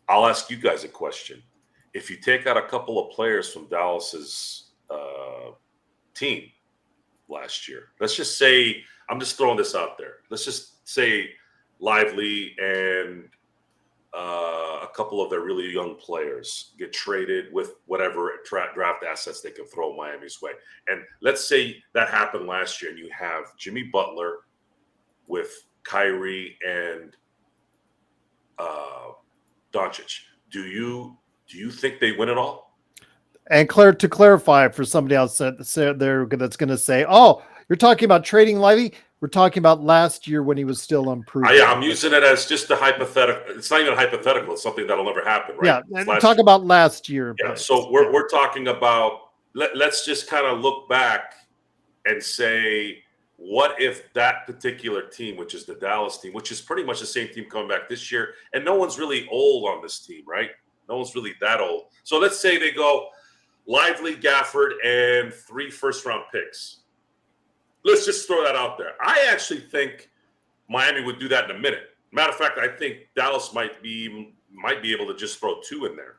I'll ask you guys a question. If you take out a couple of players from Dallas's team last year, let's just say, I'm just throwing this out there. Let's just say Lively and a couple of their really young players get traded with whatever draft assets they can throw Miami's way. And let's say that happened last year and you have Jimmy Butler with Kyrie and Doncic. Do you think they win it all? And to clarify for somebody else that's going to say, "Oh, you're talking about trading Lively." We're talking about last year when he was still unproven. I'm using it as just a hypothetical. It's not even hypothetical. It's something that'll never happen, right? Yeah, talk about last year. Yeah, so we're talking about. Let's just kind of look back and say, what if that particular team, which is the Dallas team, which is pretty much the same team coming back this year, and no one's really old on this team, right? No one's really that old. So let's say they go Lively, Gafford, and 3 first-round picks. Let's just throw that out there. I actually think Miami would do that in a minute. Matter of fact, I think Dallas might be able to just throw 2 in there.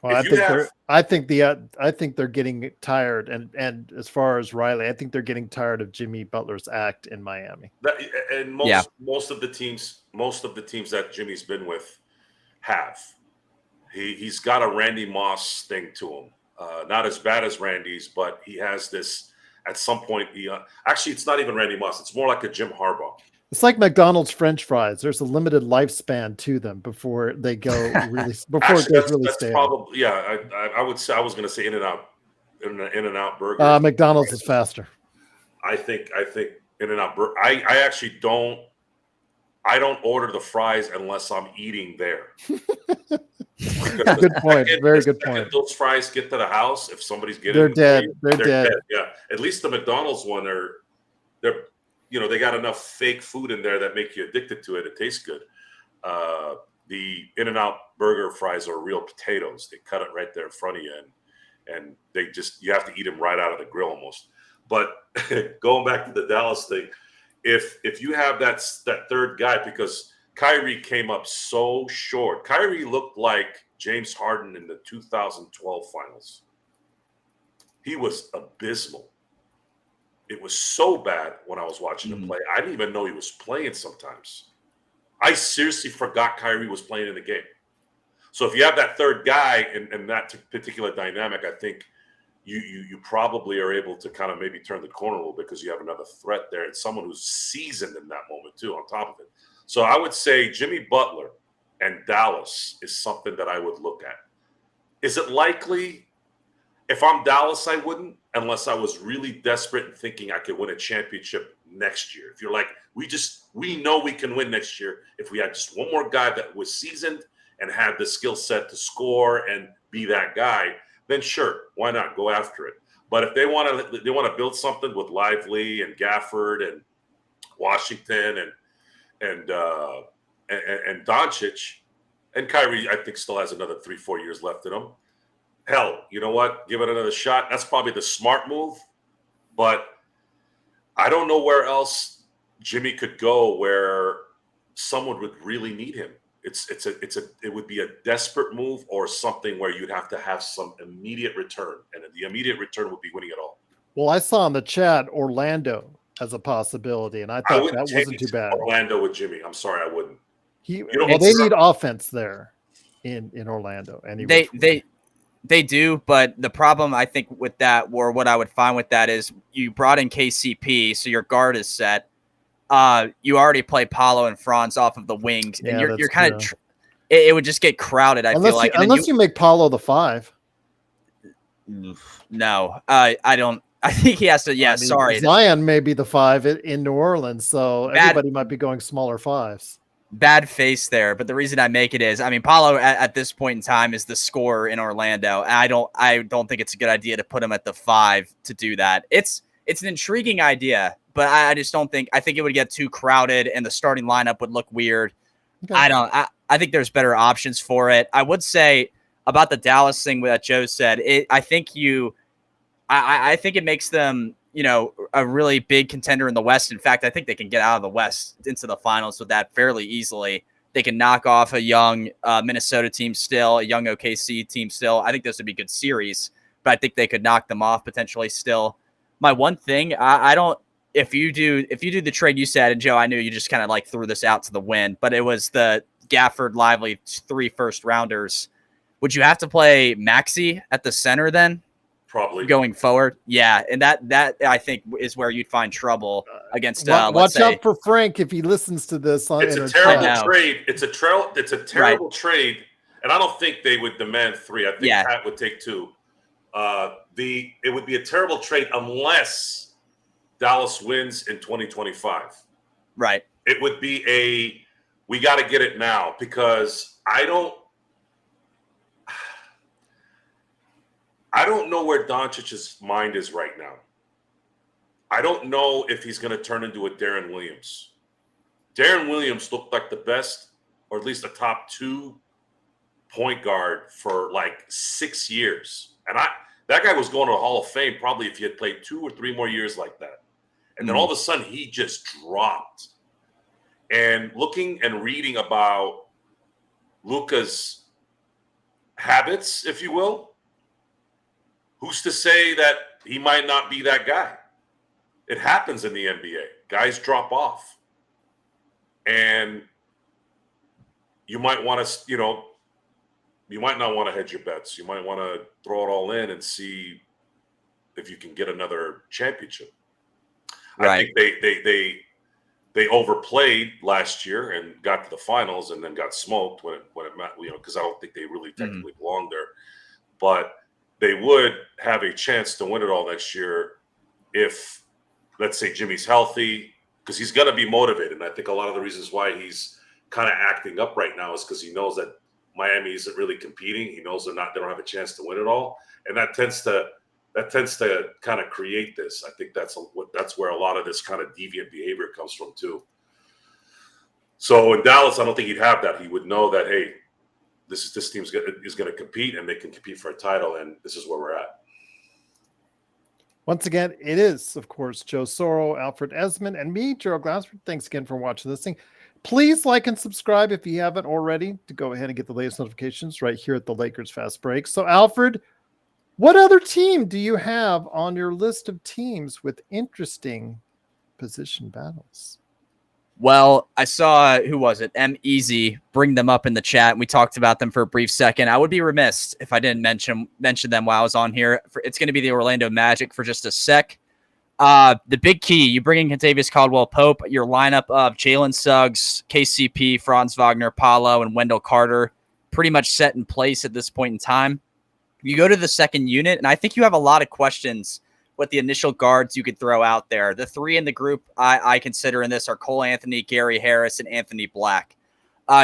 Well, I think they're getting tired, and as far as Riley, I think they're getting tired of Jimmy Butler's act in Miami. Most of the teams that Jimmy's been with have. He's got a Randy Moss thing to him. Not as bad as Randy's, but he has this. At some point, actually, it's not even Randy Moss. It's more like a Jim Harbaugh. It's like McDonald's French fries. There's a limited lifespan to them before they go really. Before it goes really stale. Probably, yeah. I would say I was going to say In-N-Out Burger. McDonald's is faster. I think In-N-Out Burger. I actually don't. I don't order the fries unless I'm eating there. Good point. Very good point. Those fries get to the house, if somebody's getting, they're dead. They're dead. Yeah. At least the McDonald's one, they're they got enough fake food in there that make you addicted to it. It tastes good. The In-N-Out Burger fries are real potatoes. They cut it right there in front of you, and you have to eat them right out of the grill almost. But going back to the Dallas thing, if you have that third guy, because Kyrie came up so short. Kyrie looked like James Harden in the 2012 finals. He was abysmal. It was so bad when I was watching him play. I didn't even know he was playing sometimes. I seriously forgot Kyrie was playing in the game. So if you have that third guy and that particular dynamic, I think you probably are able to kind of maybe turn the corner a little bit because you have another threat there and someone who's seasoned in that moment too on top of it. So I would say Jimmy Butler and Dallas is something that I would look at. Is it likely? If I'm Dallas, I wouldn't, unless I was really desperate and thinking I could win a championship next year. If you're like, we know we can win next year if we had just one more guy that was seasoned and had the skill set to score and be that guy, then sure, why not go after it? But if they want to build something with Lively and Gafford and Washington and Doncic, and Kyrie, I think still has another 3-4 years left in him. Hell, you know what? Give it another shot. That's probably the smart move. But I don't know where else Jimmy could go where someone would really need him. It would be a desperate move or something where you'd have to have some immediate return, and the immediate return would be winning it all. Well, I saw in the chat Orlando as a possibility, and I thought that wasn't too bad. Orlando with Jimmy. I'm sorry, I wouldn't. They need offense there in Orlando. They do, but the problem I think with that, or what I would find with that, is you brought in KCP, so your guard is set. You already play Paolo and Franz off of the wings, and you're kind of it would just get crowded. I feel like unless you make Paolo the 5. No, I don't. I think he has to. Yeah, sorry. Zion may be the 5 in New Orleans, so everybody might be going smaller 5s. Bad face there, but the reason I make it is, I mean, Paolo at this point in time is the scorer in Orlando. I don't think it's a good idea to put him at the 5 to do that. It's an intriguing idea, but I just don't think. I think it would get too crowded, and the starting lineup would look weird. Okay. I think there's better options for it. I would say about the Dallas thing that Joe said. I think it makes them, a really big contender in the West. In fact, I think they can get out of the West into the finals with that fairly easily. They can knock off a young Minnesota team still, a young OKC team still. I think those would be good series, but I think they could knock them off potentially still. My one thing, if you do the trade you said, and Joe, I knew you just kind of like threw this out to the wind, but it was the Gafford Lively 3 first-rounders. Would you have to play Maxey at the center then? Probably going forward. Yeah. And that I think is where you'd find trouble against, watch out for Frank if he listens to this. It's a terrible trade. It's a terrible trade. And I don't think they would demand 3. I think Pat would take 2. It would be a terrible trade unless Dallas wins in 2025. Right. It would be we got to get it now, because I don't know where Doncic's mind is right now. I don't know if he's going to turn into a Darren Williams. Darren Williams looked like the best, or at least a top 2 point guard for like 6 years. And that guy was going to the Hall of Fame probably if he had played 2 or 3 more years like that. And then all of a sudden he just dropped. And looking and reading about Luka's habits, if you will, who's to say that he might not be that guy? It happens in the NBA. Guys drop off. And you might want to, you might not want to hedge your bets. You might want to throw it all in and see if you can get another championship. Right. I think they overplayed last year and got to the finals and then got smoked when it because I don't think they really technically belonged there. But they would have a chance to win it all next year if, let's say, Jimmy's healthy, because he's going to be motivated. And I think a lot of the reasons why he's kind of acting up right now is because he knows that Miami isn't really competing. He knows they don't have a chance to win it all. And that tends to kind of create this. I think that's where a lot of this kind of deviant behavior comes from too. So in Dallas, I don't think he'd have that. He would know that, hey, this team is going to compete, and they can compete for a title, and this is where we're at. Once again, it is, of course, Joe Soro, Alfred Ezman, and me, Gerald Glassford. Thanks again for watching this thing. Please like and subscribe if you haven't already to go ahead and get the latest notifications right here at the Lakers Fast Break. So, Alfred, what other team do you have on your list of teams with interesting position battles? Well, I saw, who was it? Easy bring them up in the chat, and we talked about them for a brief second. I would be remiss if I didn't mention them while I was on here. It's going to be the Orlando Magic for just a sec. The big key, you bring in Kentavious Caldwell-Pope, your lineup of Jalen Suggs, KCP, Franz Wagner, Paolo, and Wendell Carter, pretty much set in place at this point in time. You go to the second unit, and I think you have a lot of questions with the initial guards you could throw out there. The three in the group I consider in this are Cole Anthony, Gary Harris, and Anthony Black.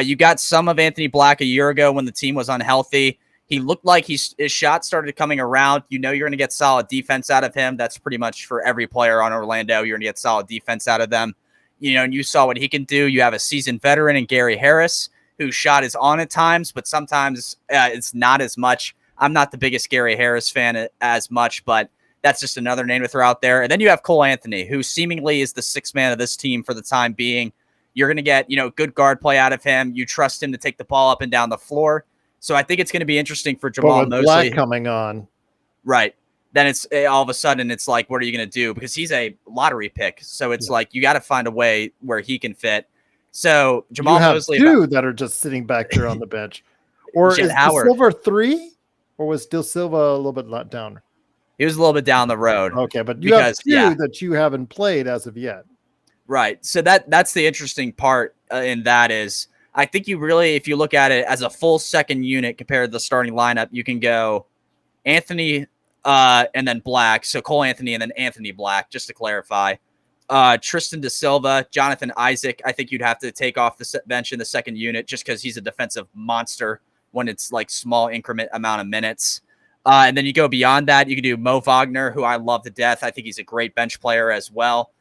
You got some of Anthony Black a year ago when the team was unhealthy. He looked like his shot started coming around. You know you're going to get solid defense out of him. That's pretty much for every player on Orlando. You're going to get solid defense out of them. You know, and you saw what he can do. You have a seasoned veteran in Gary Harris, whose shot is on at times, but sometimes it's not as much. I'm not the biggest Gary Harris fan as much, but that's just another name to throw out there. And then you have Cole Anthony, who seemingly is the sixth man of this team for the time being. You're going to get, good guard play out of him. You trust him to take the ball up and down the floor. So I think it's going to be interesting for Jamal Mosley. Black coming on. Right. Then it's all of a sudden it's like, what are you going to do? Because he's a lottery pick. So it's like, you got to find a way where he can fit. So Jamal Mosley. Two that are just sitting back there on the bench. Or is Silva 3? Or was still Silva a little bit down? He was a little bit down the road. Okay, but you have two that you haven't played as of yet. Right. So that's the interesting part in that is I think you really, if you look at it as a full second unit compared to the starting lineup, you can go Anthony and then Black. So Cole Anthony and then Anthony Black, just to clarify. Tristan Da Silva, Jonathan Isaac, I think you'd have to take off the bench in the second unit just because he's a defensive monster when it's like small increment amount of minutes. And then you go beyond that, you can do Mo Wagner, who I love to death. I think he's a great bench player as well.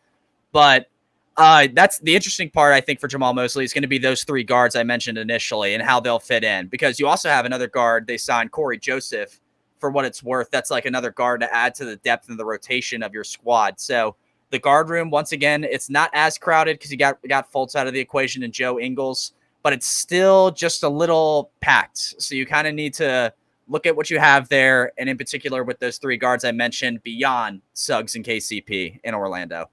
But that's the interesting part, I think, for Jamal Mosley is going to be those three guards I mentioned initially and how they'll fit in. Because you also have another guard. They signed Corey Joseph for what it's worth. That's like another guard to add to the depth and the rotation of your squad. So the guard room, once again, it's not as crowded because you got Fultz out of the equation and Joe Ingles, but it's still just a little packed. So you kind of need to look at what you have there, and in particular with those three guards I mentioned beyond Suggs and KCP in Orlando.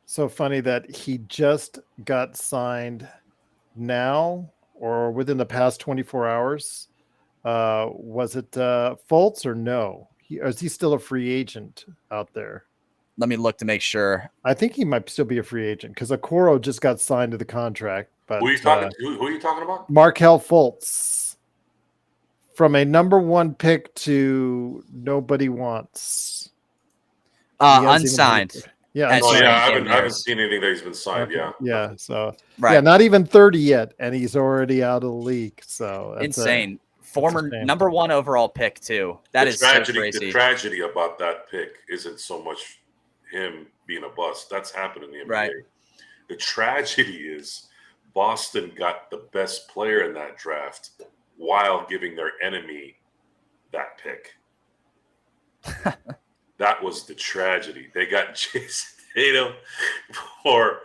So funny that he just got signed now or within the past 24 hours. Was it Fultz or no? Is he still a free agent out there? Let me look to make sure. I think he might still be a free agent because Okoro just got signed to the contract. But who are you talking? Who are you talking about? Markelle Fultz, from a number one pick to nobody wants. Unsigned. Yeah. I haven't seen anything that he's been signed. Okay. Yeah. So right. Yeah, not even 30 yet, and he's already out of the league. So that's insane. Former number one overall pick too. That is so crazy. The tragedy about that pick isn't so much him being a bust. That's happened in the NBA. Right. The tragedy is Boston got the best player in that draft while giving their enemy that pick. That was the tragedy. They got Jason Tatum for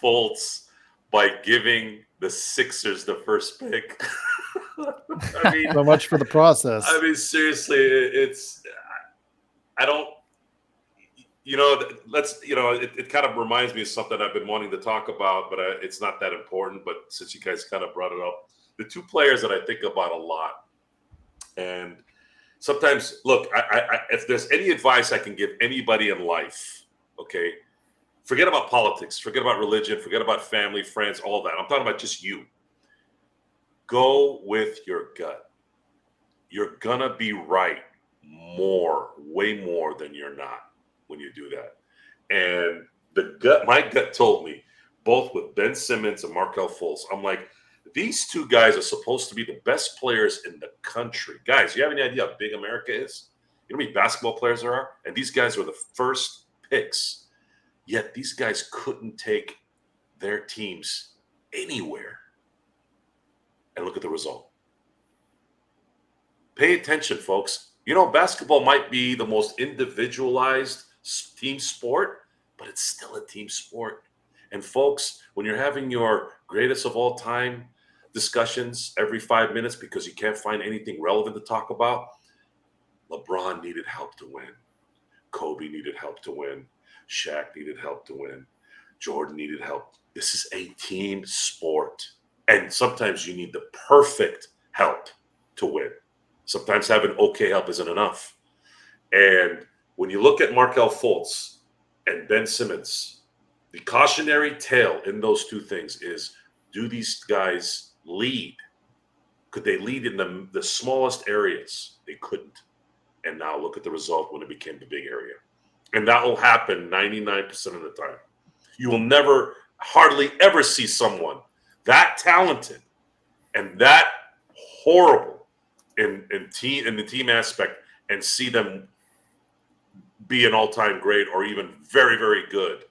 Fultz by giving the Sixers the first pick. I mean, so much for the process. I mean, seriously, it kind of reminds me of something I've been wanting to talk about, but it's not that important. But since you guys kind of brought it up, the two players that I think about a lot, and sometimes, look, I if there's any advice I can give anybody in life, okay, forget about politics, forget about religion, forget about family, friends, all that. I'm talking about just you. Go with your gut. You're gonna be right way more than you're not when you do that. And my gut told me, both with Ben Simmons and Markelle Fultz, I'm like, these two guys are supposed to be the best players in the country. Guys, you have any idea how big America is? You know how many basketball players there are? And these guys were the first picks. Yet these guys couldn't take their teams anywhere. And look at the result. Pay attention, folks. You know, basketball might be the most individualized team sport, but it's still a team sport. And folks, when you're having your greatest of all time discussions every 5 minutes because you can't find anything relevant to talk about, LeBron needed help to win. Kobe needed help to win. Shaq needed help to win. Jordan needed help. This is a team sport. And sometimes you need the perfect help to win. Sometimes having okay help isn't enough. And when you look at Markelle Fultz and Ben Simmons, the cautionary tale in those two things is, do these guys lead? Could they lead in the smallest areas? They couldn't. And now look at the result when it became the big area. And that will happen 99% of the time. You will never, hardly ever see someone that talented and that horrible in the team aspect and see them be an all-time great or even very, very good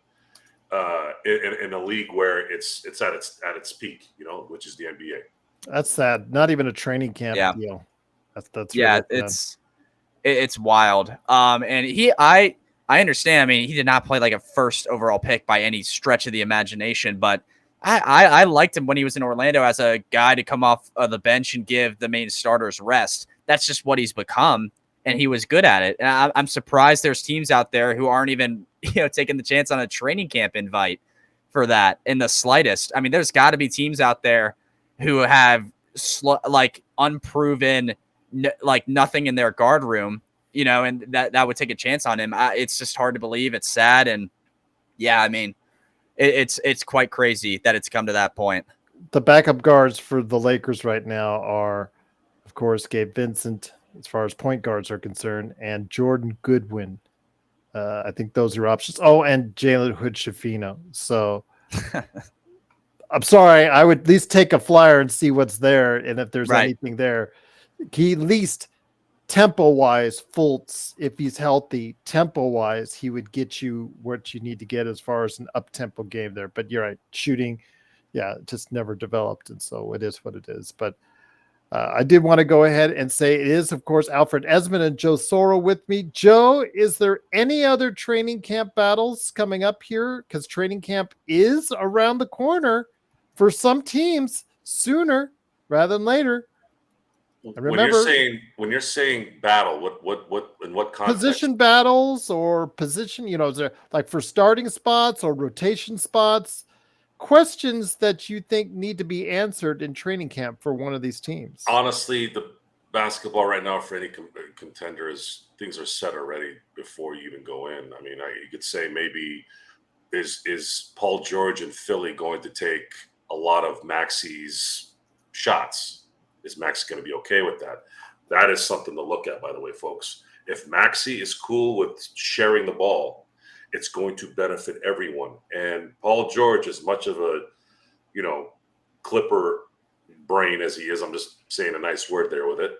in a league where it's at its peak, which is the NBA. That's sad. Not even a training camp deal. That's yeah, really it's wild. And I understand. I mean, he did not play like a first overall pick by any stretch of the imagination, but I liked him when he was in Orlando as a guy to come off of the bench and give the main starters rest. That's just what he's become, and he was good at it. And I'm surprised there's teams out there who aren't even taking the chance on a training camp invite for that in the slightest. I mean, there's got to be teams out there who have like unproven like nothing in their guard room, and that would take a chance on him. It's just hard to believe. It's sad. And yeah, I mean, it's quite crazy that it's come to that point. The backup guards for the Lakers right now are, of course, Gabe Vincent, as far as point guards are concerned, and Jordan Goodwin. I think those are options. Oh, and Jalen Hood-Schifino. So I'm sorry. I would at least take a flyer and see what's there. And if there's anything there, he at least tempo-wise, Fultz, if he's healthy, tempo-wise, he would get you what you need to get as far as an up-tempo game there. But you're right. Shooting, just never developed. And so it is what it is. But I did want to go ahead and say it is, of course, Alfred Ezman and Joe Soro with me. Joe, is there any other training camp battles coming up here? Because training camp is around the corner for some teams sooner rather than later. Remember, when you're saying battle, what in what context? Position battles or position, is there like for starting spots or rotation spots? Questions that you think need to be answered in training camp for one of these teams? Honestly, the basketball right now for any contender is things are set already before you even go in. I mean, you could say maybe is Paul George in Philly going to take a lot of Maxi's shots? Is Maxi going to be okay with that? That is something to look at, by the way, folks. If Maxi is cool with sharing the ball, it's going to benefit everyone. And Paul George, as much of a, Clipper brain as he is, I'm just saying a nice word there with it,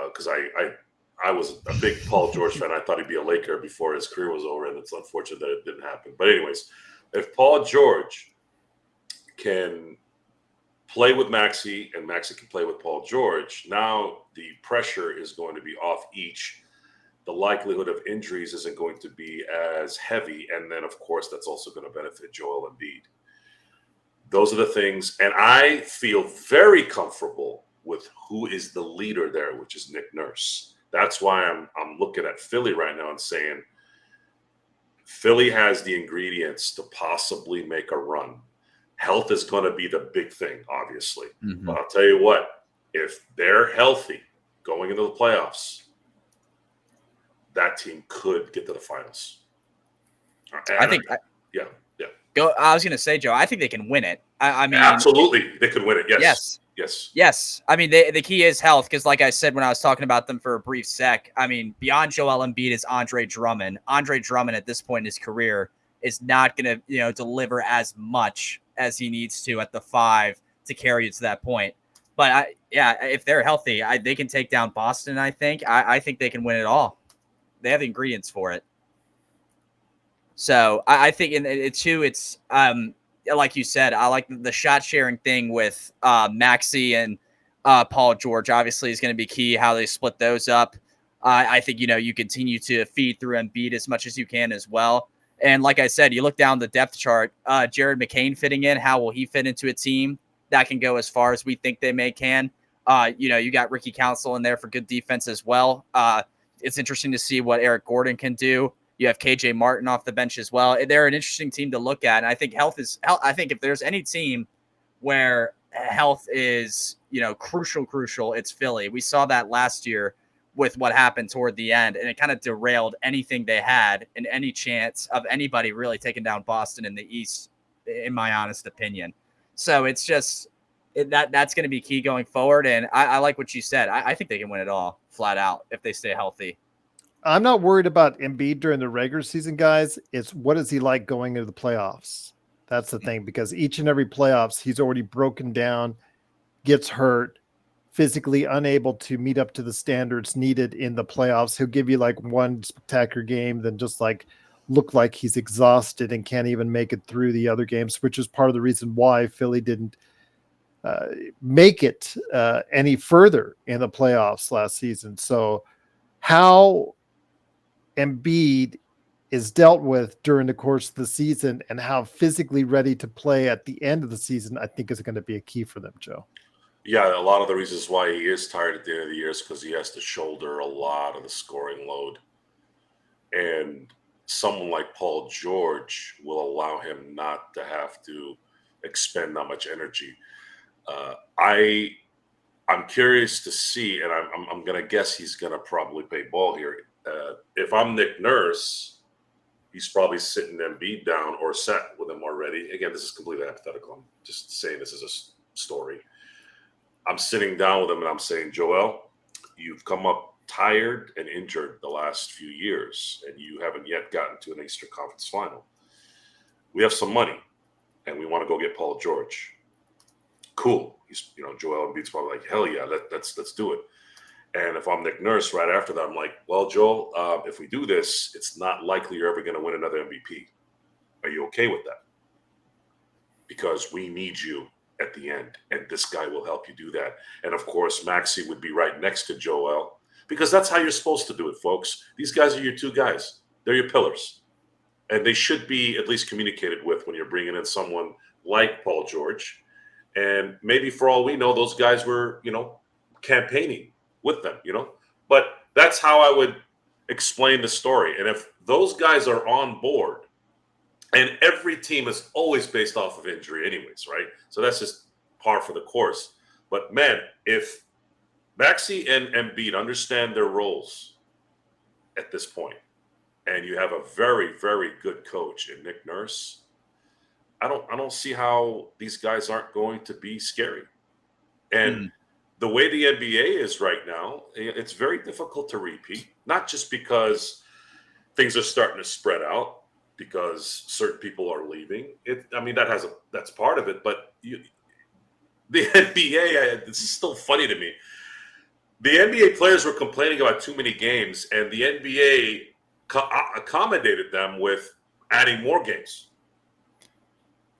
because I was a big Paul George fan. I thought he'd be a Laker before his career was over, and it's unfortunate that it didn't happen. But anyways, if Paul George can play with Maxi and Maxi can play with Paul George, now the pressure is going to be off each. The likelihood of injuries isn't going to be as heavy. And then, of course, that's also going to benefit Joel Embiid. Those are the things. And I feel very comfortable with who is the leader there, which is Nick Nurse. That's why I'm looking at Philly right now and saying Philly has the ingredients to possibly make a run. Health is going to be the big thing, obviously. Mm-hmm. But I'll tell you what, if they're healthy going into the playoffs, that team could get to the finals. I think. Yeah. I was going to say, Joe, I think they can win it. I mean, absolutely, they could win it. Yes. I mean, the key is health, because like I said when I was talking about them for a brief sec, I mean, beyond Joel Embiid is Andre Drummond. Andre Drummond at this point in his career is not going to, deliver as much as he needs to at the 5 to carry it to that point. But if they're healthy, they can take down Boston. I think they can win it all. They have the ingredients for it. So I think it's like you said, I like the shot sharing thing with Maxi and Paul George. Obviously, is going to be key how they split those up. I think you continue to feed through Embiid as much as you can as well. And like I said, you look down the depth chart. Jared McCain fitting in. How will he fit into a team that can go as far as we think they can? You got Ricky Council in there for good defense as well. It's interesting to see what Eric Gordon can do. You have KJ Martin off the bench as well. They're an interesting team to look at. And I think I think if there's any team where health is, crucial, it's Philly. We saw that last year with what happened toward the end, and it kind of derailed anything they had and any chance of anybody really taking down Boston in the East, in my honest opinion. So it's just, that's going to be key going forward. And I like what you said. I think they can win it all flat out if they stay healthy. I'm not worried about Embiid during the regular season, guys. It's what is he like going into the playoffs? That's the thing, because each and every playoffs, he's already broken down, gets hurt, physically unable to meet up to the standards needed in the playoffs. He'll give you like one spectacular game, then just like look like he's exhausted and can't even make it through the other games, which is part of the reason why Philly didn't make it any further in the playoffs last season. So how Embiid is dealt with during the course of the season and how physically ready to play at the end of the season, I think is going to be a key for them, Joe. Yeah, a lot of the reasons why he is tired at the end of the year is because he has to shoulder a lot of the scoring load. And someone like Paul George will allow him not to have to expend that much energy. I'm curious to see, and I'm going to guess he's going to probably play ball here. If I'm Nick Nurse, he's probably sitting Embiid down or set with him already. Again, this is completely hypothetical. I'm just saying this is a story. I'm sitting down with him and I'm saying, Joel, you've come up tired and injured the last few years, and you haven't yet gotten to an Eastern Conference final. We have some money, and we want to go get Paul George. Cool. He's, Joel Embiid's probably like, hell yeah, let's do it. And if I'm Nick Nurse right after that, I'm like, well, Joel, if we do this, it's not likely you're ever going to win another MVP. Are you okay with that? Because we need you at the end, and this guy will help you do that. And of course, Maxey would be right next to Joel, because that's how you're supposed to do it, folks. These guys are your two guys. They're your pillars. And they should be at least communicated with when you're bringing in someone like Paul George. And maybe for all we know, those guys were, campaigning with them, But that's how I would explain the story. And if those guys are on board, and every team is always based off of injury anyways, right? So that's just par for the course. But man, if Maxey and Embiid understand their roles at this point, and you have a very, very good coach in Nick Nurse, I don't see how these guys aren't going to be scary. And the way the NBA is right now, it's very difficult to repeat, not just because things are starting to spread out, because certain people are leaving. That's part of it. But the NBA, this is still funny to me. The NBA players were complaining about too many games, and the NBA accommodated them with adding more games.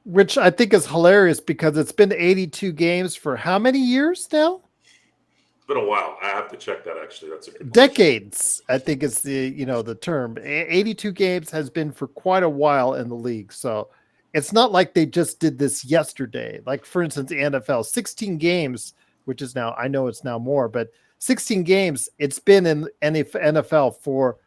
Which I think is hilarious, because it's been 82 games for how many years now? It's been a while. I have to check that, actually. That's a good decades, question. I think is the term. 82 games has been for quite a while in the league. So it's not like they just did this yesterday. Like, for instance, the NFL, 16 games, which is now, I know it's now more, but 16 games, it's been in NFL for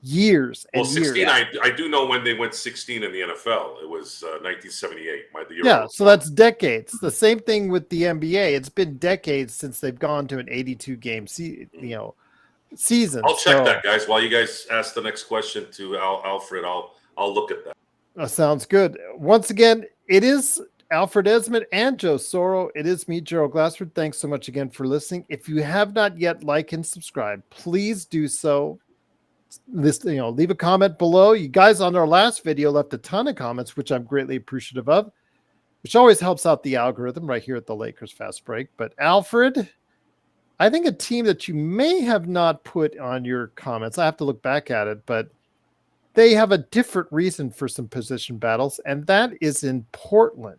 years and 16, years. I do know when they went 16 in the NFL. It was 1978. So that's decades. The same thing with the NBA. It's been decades since they've gone to an 82 game season. I'll check that, guys. While you guys ask the next question to Alfred, I'll look at that. Sounds good. Once again, it is Alfred Ezman and Joe Soro. It is me, Gerald Glassford. Thanks so much again for listening. If you have not yet liked and subscribed, please do so. Leave a comment below. You guys on our last video left a ton of comments, which I'm greatly appreciative of, which always helps out the algorithm right here at the Lakers Fast Break. But Alfred, I think a team that you may have not put on your comments, I have to look back at it, but they have a different reason for some position battles, and that is in Portland.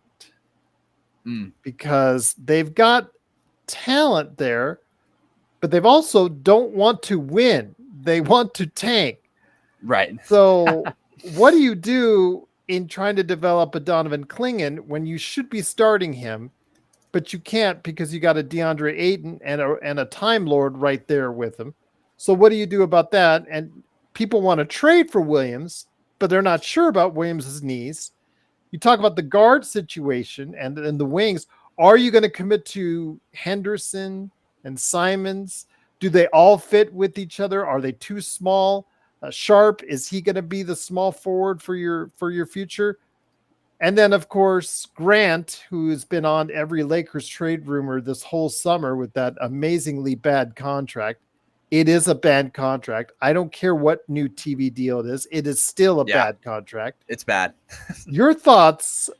Because they've got talent there, but they've also don't want to win. They want to tank. Right. So what do you do in trying to develop a Donovan Clingan when you should be starting him, but you can't because you got a DeAndre Ayton and a Time Lord right there with him? So what do you do about that? And people want to trade for Williams, but they're not sure about Williams' knees. You talk about the guard situation and the wings. Are you going to commit to Henderson and Simons? Do they all fit with each other? Are they too small? Sharp, is he going to be the small forward for your future? And then, of course, Grant, who's been on every Lakers trade rumor this whole summer with that amazingly bad contract. It is a bad contract. I don't care what new TV deal it is. It is still a Yeah, bad contract. it's bad. Your thoughts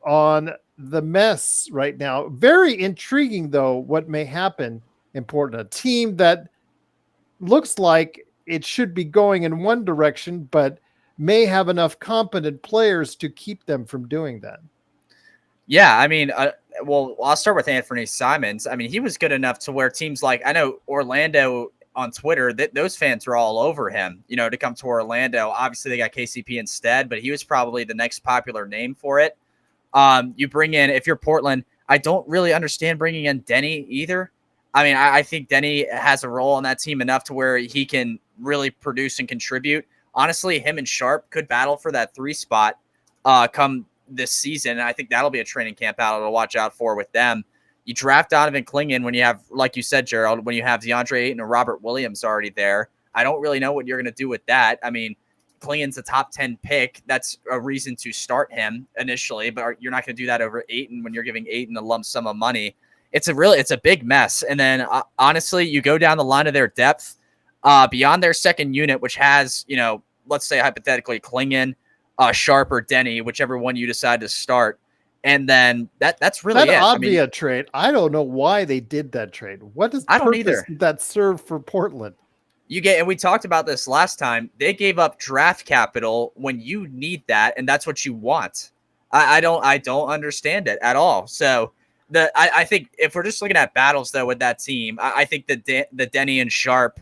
on the mess right now? Very intriguing, though, what may happen in Portland. A team that looks like it should be going in one direction, but may have enough competent players to keep them from doing that. Yeah, I mean, well, I'll start with Anthony Simons. I mean, he was good enough to where teams like, I know Orlando on Twitter, that those fans are all over him, to come to Orlando. Obviously, they got KCP instead, but he was probably the next popular name for it. You bring in, if you're Portland, I don't really understand bringing in Denny either. I mean, I think Denny has a role on that team enough to where he can really produce and contribute. Honestly, him and Sharp could battle for that 3 spot come this season. And I think that'll be a training camp battle to watch out for with them. You draft Donovan Clingan when you have, like you said, Gerald, when you have DeAndre Ayton and Robert Williams already there. I don't really know what you're going to do with that. I mean, Clingan's a top 10 pick. That's a reason to start him initially, but you're not going to do that over Ayton when you're giving Ayton a lump sum of money. It's a big mess. And then honestly, you go down the line of their depth beyond their second unit, which has, let's say hypothetically Clingan, Sharp, or Denny, whichever one you decide to start. And then that's really that it. ought to be a trade. I don't know why they did that trade. What is that serve for Portland? And we talked about this last time. They gave up draft capital when you need that, and that's what you want. I don't understand it at all. So I think if we're just looking at battles though with that team, I think the Denny and Sharp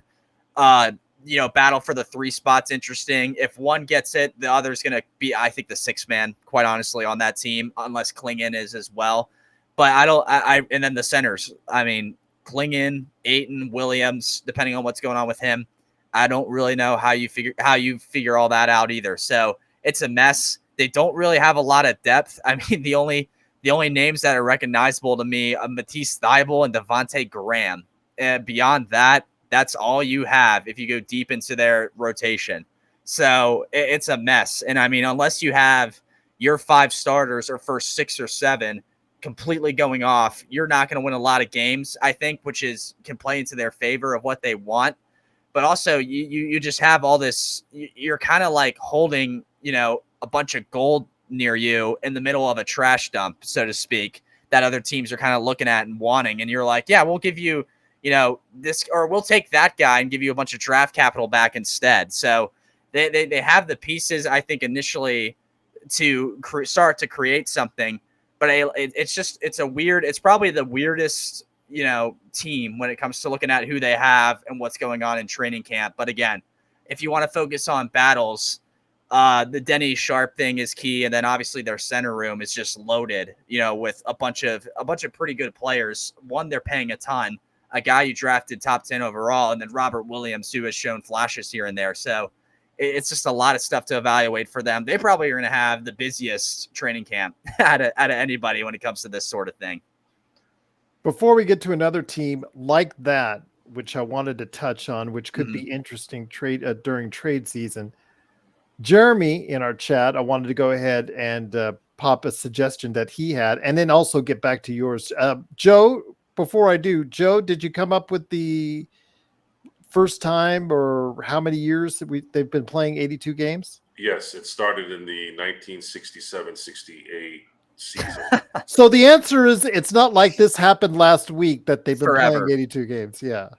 battle for the 3 spots interesting. If one gets it, the other's going to be, I think, the 6th man, quite honestly, on that team, unless Clingan is as well. But and then the centers, I mean, Clingan, Ayton, Williams, depending on what's going on with him, I don't really know how you figure all that out either. So it's a mess. They don't really have a lot of depth. I mean, the only names that are recognizable to me are Matisse Thybulle and Devontae Graham. And beyond that, that's all you have if you go deep into their rotation. So it's a mess. And I mean, unless you have your 5 starters or first 6 or 7 completely going off, you're not going to win a lot of games, I think, which can play into their favor of what they want. But also you just have all this, you're kind of like holding, a bunch of gold near you in the middle of a trash dump, so to speak, that other teams are kind of looking at and wanting. And you're like, yeah, we'll give you, this, or we'll take that guy and give you a bunch of draft capital back instead. So they have the pieces, I think, initially to start to create something, but it's probably the weirdest, team when it comes to looking at who they have and what's going on in training camp. But again, if you want to focus on battles, the Denny Sharp thing is key. And then obviously their center room is just loaded, with a bunch of pretty good players. One, they're paying a ton. A guy you drafted top 10 overall, and then Robert Williams, who has shown flashes here and there. So it's just a lot of stuff to evaluate for them. They probably are going to have the busiest training camp out of anybody when it comes to this sort of thing. Before we get to another team like that, which I wanted to touch on, which could be interesting during trade season, Jeremy in our chat, I wanted to go ahead and pop a suggestion that he had, and then also get back to yours. Joe, before I do, Joe, did you come up with the first time or how many years that they've been playing 82 games? Yes, it started in the 1967-68 season. So the answer is it's not like this happened last week that they've been Forever. playing 82 games. Yeah.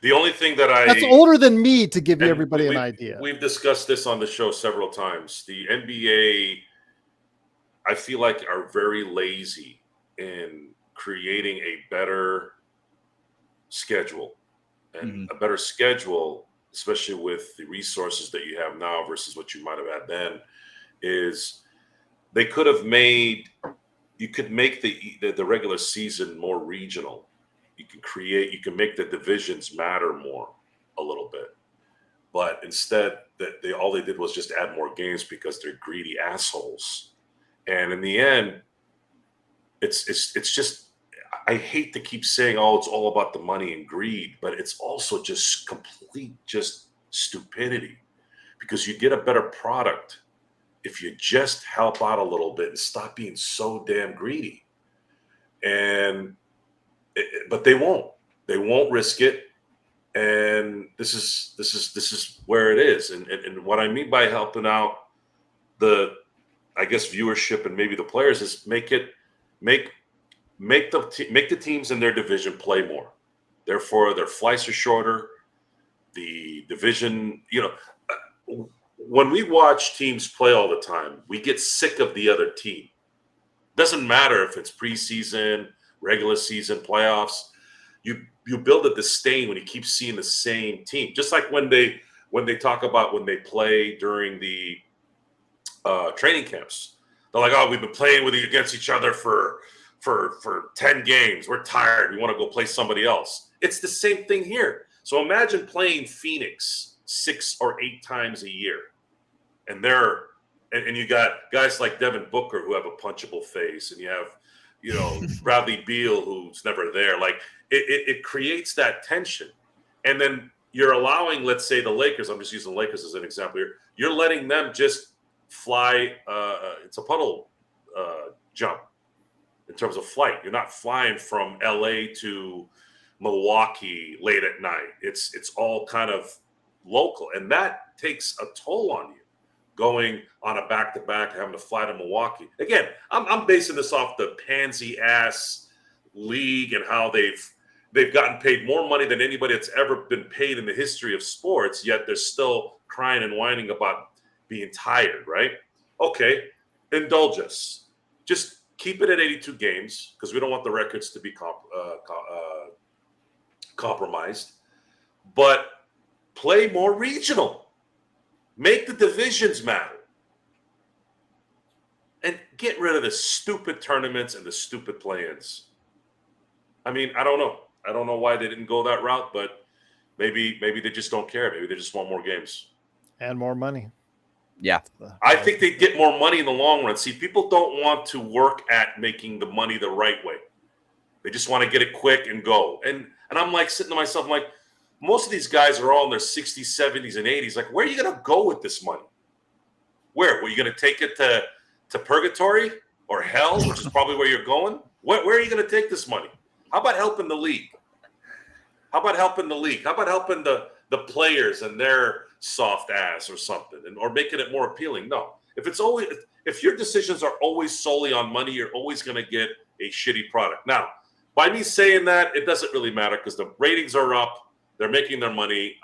The only thing that's older than me, to give everybody an idea. We've discussed this on the show several times. The NBA, I feel like, are very lazy in creating a better schedule. And a better schedule, especially with the resources that you have now versus what you might have had then, is they could have made, you could make the regular season more regional. You can make the divisions matter more a little bit. But instead, all they did was just add more games because they're greedy assholes. And in the end, it's just, I hate to keep saying, oh, it's all about the money and greed, but it's also just complete stupidity, because you get a better product if you just help out a little bit and stop being so damn greedy. But they won't risk it. And this is where it is. And what I mean by helping out the, I guess, viewership and maybe the players is make the teams in their division play more. Therefore, their flights are shorter. The division, when we watch teams play all the time, we get sick of the other team. Doesn't matter if it's preseason, regular season, playoffs. You build a disdain when you keep seeing the same team. Just like when they talk about when they play during the training camps, they're like, "Oh, we've been playing against each other for 10 games. We're tired. We want to go play somebody else." It's the same thing here. So imagine playing Phoenix 6 or 8 times a year, and you got guys like Devin Booker who have a punchable face, and you have Bradley Beal who's never there. Like it creates that tension, and then you're allowing, let's say, the Lakers. I'm just using the Lakers as an example here. You're letting them just fly. It's a puddle jump in terms of flight. You're not flying from LA to Milwaukee late at night. It's all kind of local, and that takes a toll on you. Going on a back-to-back, having to fly to Milwaukee. Again, I'm basing this off the pansy-ass league and how they've gotten paid more money than anybody that's ever been paid in the history of sports, yet they're still crying and whining about being tired, right? Okay, indulge us. Just keep it at 82 games because we don't want the records to be compromised. But play more regional. Make the divisions matter. And get rid of the stupid tournaments and the stupid play-ins. I mean, I don't know. I don't know why they didn't go that route, but maybe they just don't care. Maybe they just want more games. And more money. Yeah. I think they get more money in the long run. See, people don't want to work at making the money the right way. They just want to get it quick and go. And I'm like sitting to myself, I'm like, most of these guys are all in their 60s, 70s, and 80s. Like, where are you going to go with this money? Where? Were you going to take it to purgatory or hell, which is probably where you're going? Where are you going to take this money? How about helping the league? How about helping the players and their soft ass or something, or making it more appealing? No. If your decisions are always solely on money, you're always going to get a shitty product. Now, by me saying that, it doesn't really matter because the ratings are up. They're making their money.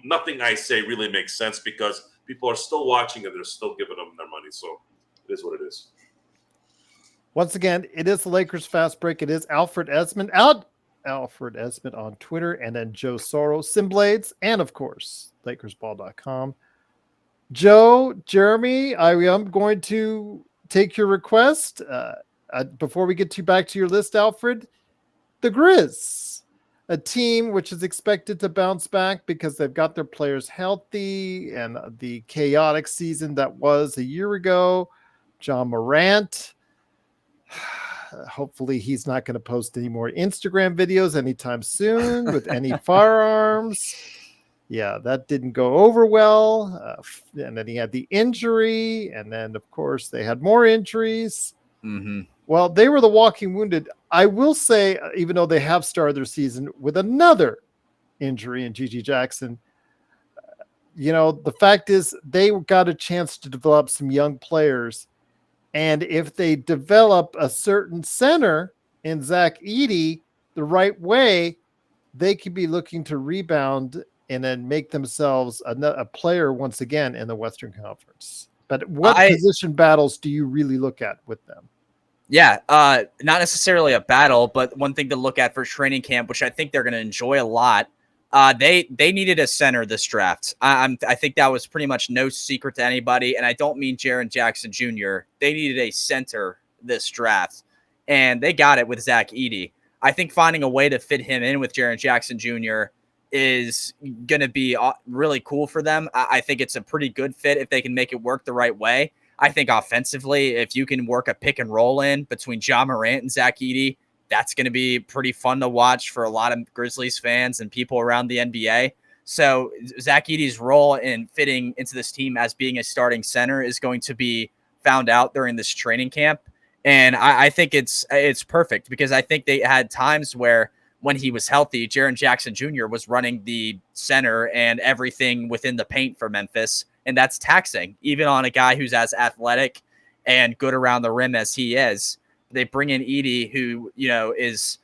Nothing I say really makes sense because people are still watching and they're still giving them their money. So it is what it is. Once again, it is the Lakers Fast Break. It is Alfred Ezman Alfred Ezman on Twitter, and then Joe Soros, Simblades, and of course, LakersBall.com. Joe, Jeremy, I am going to take your request. Before we get back to your list, Alfred, the Grizz, a team which is expected to bounce back because they've got their players healthy and the chaotic season that was a year ago. John Morant, hopefully he's not going to post any more Instagram videos anytime soon with any firearms. Yeah, that didn't go over well. And then he had the injury. And then, of course, they had more injuries. Mm-hmm. Well, they were the walking wounded. I will say, even though they have started their season with another injury in Gigi Jackson, the fact is they got a chance to develop some young players. And if they develop a certain center in Zach Edey the right way, they could be looking to rebound and then make themselves a player once again in the Western Conference. But what position battles do you really look at with them? Yeah, not necessarily a battle, but one thing to look at for training camp, which I think they're going to enjoy a lot. They needed a center this draft. I think that was pretty much no secret to anybody, and I don't mean Jaren Jackson Jr. They needed a center this draft, and they got it with Zach Edey. I think finding a way to fit him in with Jaren Jackson Jr. is going to be really cool for them. I think it's a pretty good fit if they can make it work the right way. I think offensively, if you can work a pick and roll in between John Morant and Zach Edey, that's going to be pretty fun to watch for a lot of Grizzlies fans and people around the NBA. So Zach Edey's role in fitting into this team as being a starting center is going to be found out during this training camp. And I think it's perfect, because I think they had times where when he was healthy, Jaren Jackson Jr. was running the center and everything within the paint for Memphis. And that's taxing, even on a guy who's as athletic and good around the rim as he is. They bring in Edey, who, is,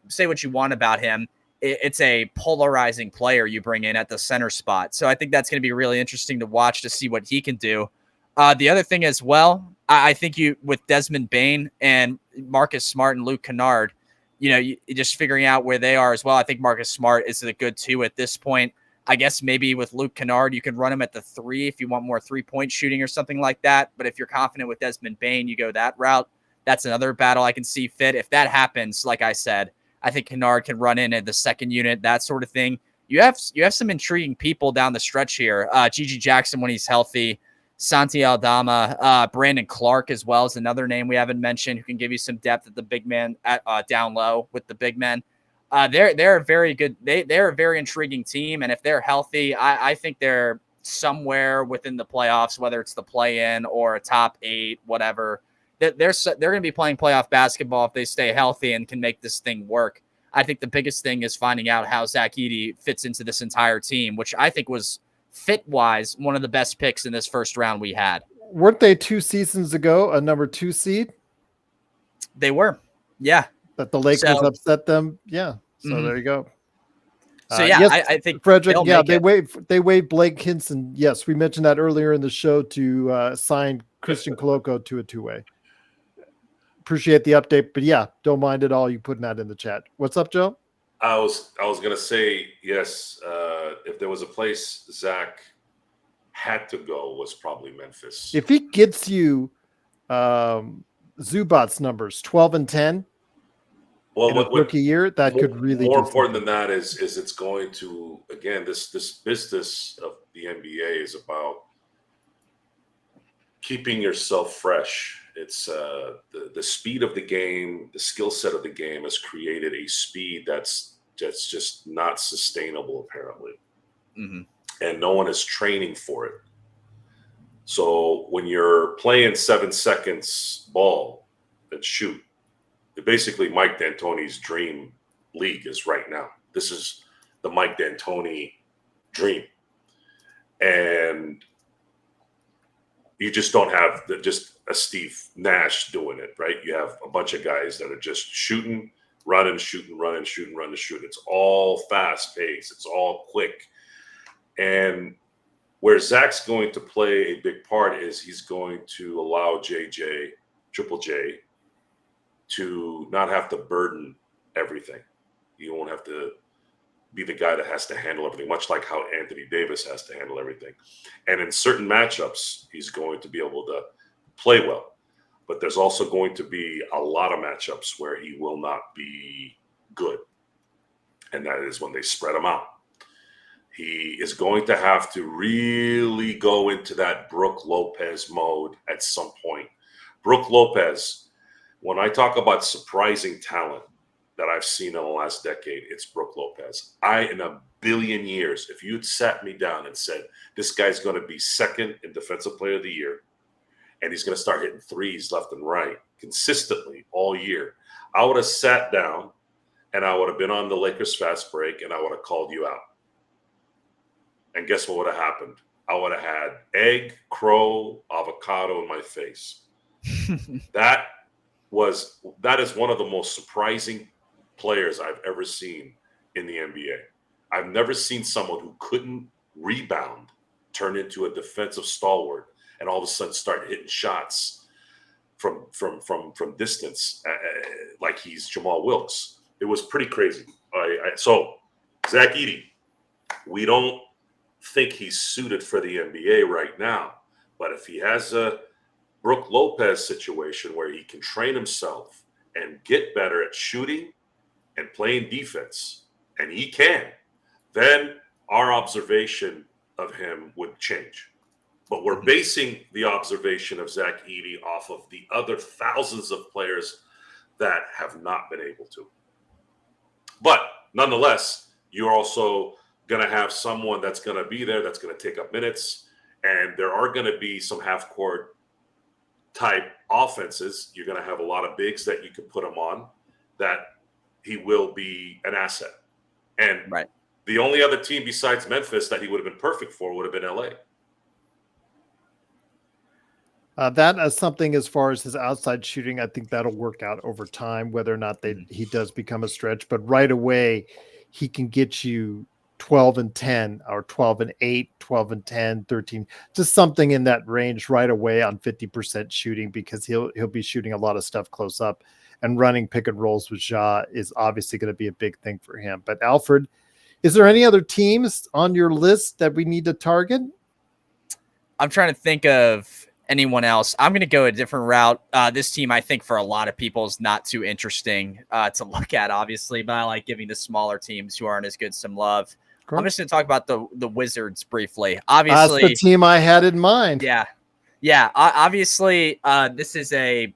say what you want about him. It's a polarizing player you bring in at the center spot. So I think that's going to be really interesting to watch, to see what he can do. The other thing as well, I think with Desmond Bane and Marcus Smart and Luke Kennard, you just figuring out where they are as well. I think Marcus Smart is a good 2 at this point. I guess maybe with Luke Kennard, you can run him at the 3 if you want more 3-point shooting or something like that. But if you're confident with Desmond Bane, you go that route. That's another battle I can see fit. If that happens, like I said, I think Kennard can run in at the second unit, that sort of thing. You have some intriguing people down the stretch here. Gigi Jackson when he's healthy. Santi Aldama, Brandon Clark as well is another name we haven't mentioned, who can give you some depth at the big man, at down low with the big men. They're very good. They're a very intriguing team, and if they're healthy, I think they're somewhere within the playoffs, whether it's the play-in or a top 8, whatever. They're going to be playing playoff basketball if they stay healthy and can make this thing work. I think the biggest thing is finding out how Zach Edey fits into this entire team, which I think was fit-wise one of the best picks in this first round we had. Weren't they 2 seasons ago a number 2 seed? They were, yeah. But the Lakers upset them, yeah. So There you go. So yes, I think Frederick. Yeah, they waived Blake Hinson. Yes, we mentioned that earlier in the show to sign Christian Coloco to a 2-way. Appreciate the update, but yeah, don't mind at all you putting that in the chat. What's up, Joe? I was gonna say yes. If there was a place Zach had to go, was probably Memphis. If he gets you Zubac's numbers 12 and 10, well, in rookie year, that could really more important than that is it's going to, again, this business of the NBA is about keeping yourself fresh. It's the speed of the game, the skill set of the game has created a speed that's just not sustainable, apparently. Mm-hmm. And no one is training for it. So when you're playing 7 seconds ball and shoot, basically Mike D'Antoni's dream league is right now. This is the Mike D'Antoni dream. And you just don't have just a Steve Nash doing it, right? You have a bunch of guys that are just shooting, running, shooting, running, shooting, running, shooting. It's all fast paced. It's all quick. And where Zach's going to play a big part is he's going to allow Triple J, to not have to burden everything. You won't have to be the guy that has to handle everything, much like how Anthony Davis has to handle everything. And in certain matchups, he's going to be able to play well. But there's also going to be a lot of matchups where he will not be good. And that is when they spread him out. He is going to have to really go into that Brook Lopez mode at some point. Brook Lopez, when I talk about surprising talent that I've seen in the last decade, it's Brook Lopez. In a billion years, if you'd sat me down and said, this guy's going to be second in Defensive Player of the Year, and he's going to start hitting threes left and right consistently all year, I would have sat down and I would have been on the Lakers fast break and I would have called you out. And guess what would have happened? I would have had egg, crow, avocado in my face. That is one of the most surprising players I've ever seen in the NBA. I've never seen someone who couldn't rebound turn into a defensive stalwart and all of a sudden start hitting shots from distance like he's Jamal Wilkes. It was pretty crazy. So Zach Edey, we don't think he's suited for the NBA right now, but if he has a Brook Lopez situation where he can train himself and get better at shooting and playing defense, and he can, then our observation of him would change. But we're basing the observation of Zach Edey off of the other thousands of players that have not been able to. But nonetheless, you're also going to have someone that's going to be there, that's going to take up minutes. And there are going to be some half court type offenses. You're going to have a lot of bigs that you can put him on, that he will be an asset. And right. the only other team besides Memphis that he would have been perfect for would have been LA. That is something as far as his outside shooting. I think that'll work out over time, whether or not he does become a stretch. But right away, he can get you 12 and 10 or 12 and 8, 12 and 10, 13, just something in that range right away on 50% shooting, because he'll be shooting a lot of stuff close up, and running pick and rolls with Ja is obviously going to be a big thing for him. But Alfred, is there any other teams on your list that we need to target? I'm trying to think of anyone else. I'm going to go a different route. This team, I think, for a lot of people is not too interesting to look at, obviously, but I like giving the smaller teams who aren't as good some love. I'm just going to talk about the Wizards briefly. Obviously, that's the team I had in mind. Yeah. Obviously, this is a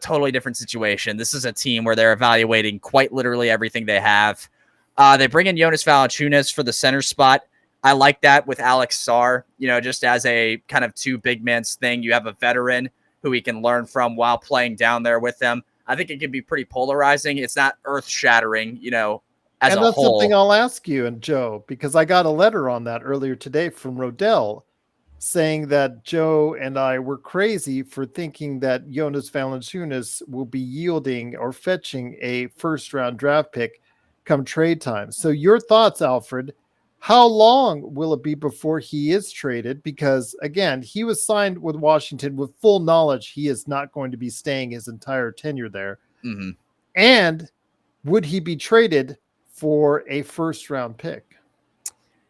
totally different situation. This is a team where they're evaluating quite literally everything they have. They bring in Jonas Valanciunas for the center spot. I like that with Alex Sarr, just as a kind of two big man's thing. You have a veteran who he can learn from while playing down there with them. I think it can be pretty polarizing. It's not earth shattering, as a whole. And that's something I'll ask you and Joe, because I got a letter on that earlier today from Rodell saying that Joe and I were crazy for thinking that Jonas Valanciunas will be yielding or fetching a first round draft pick come trade time. So your thoughts, Alfred? How long will it be before he is traded? Because again, he was signed with Washington with full knowledge he is not going to be staying his entire tenure there. Mm-hmm. And would he be traded for a first round pick?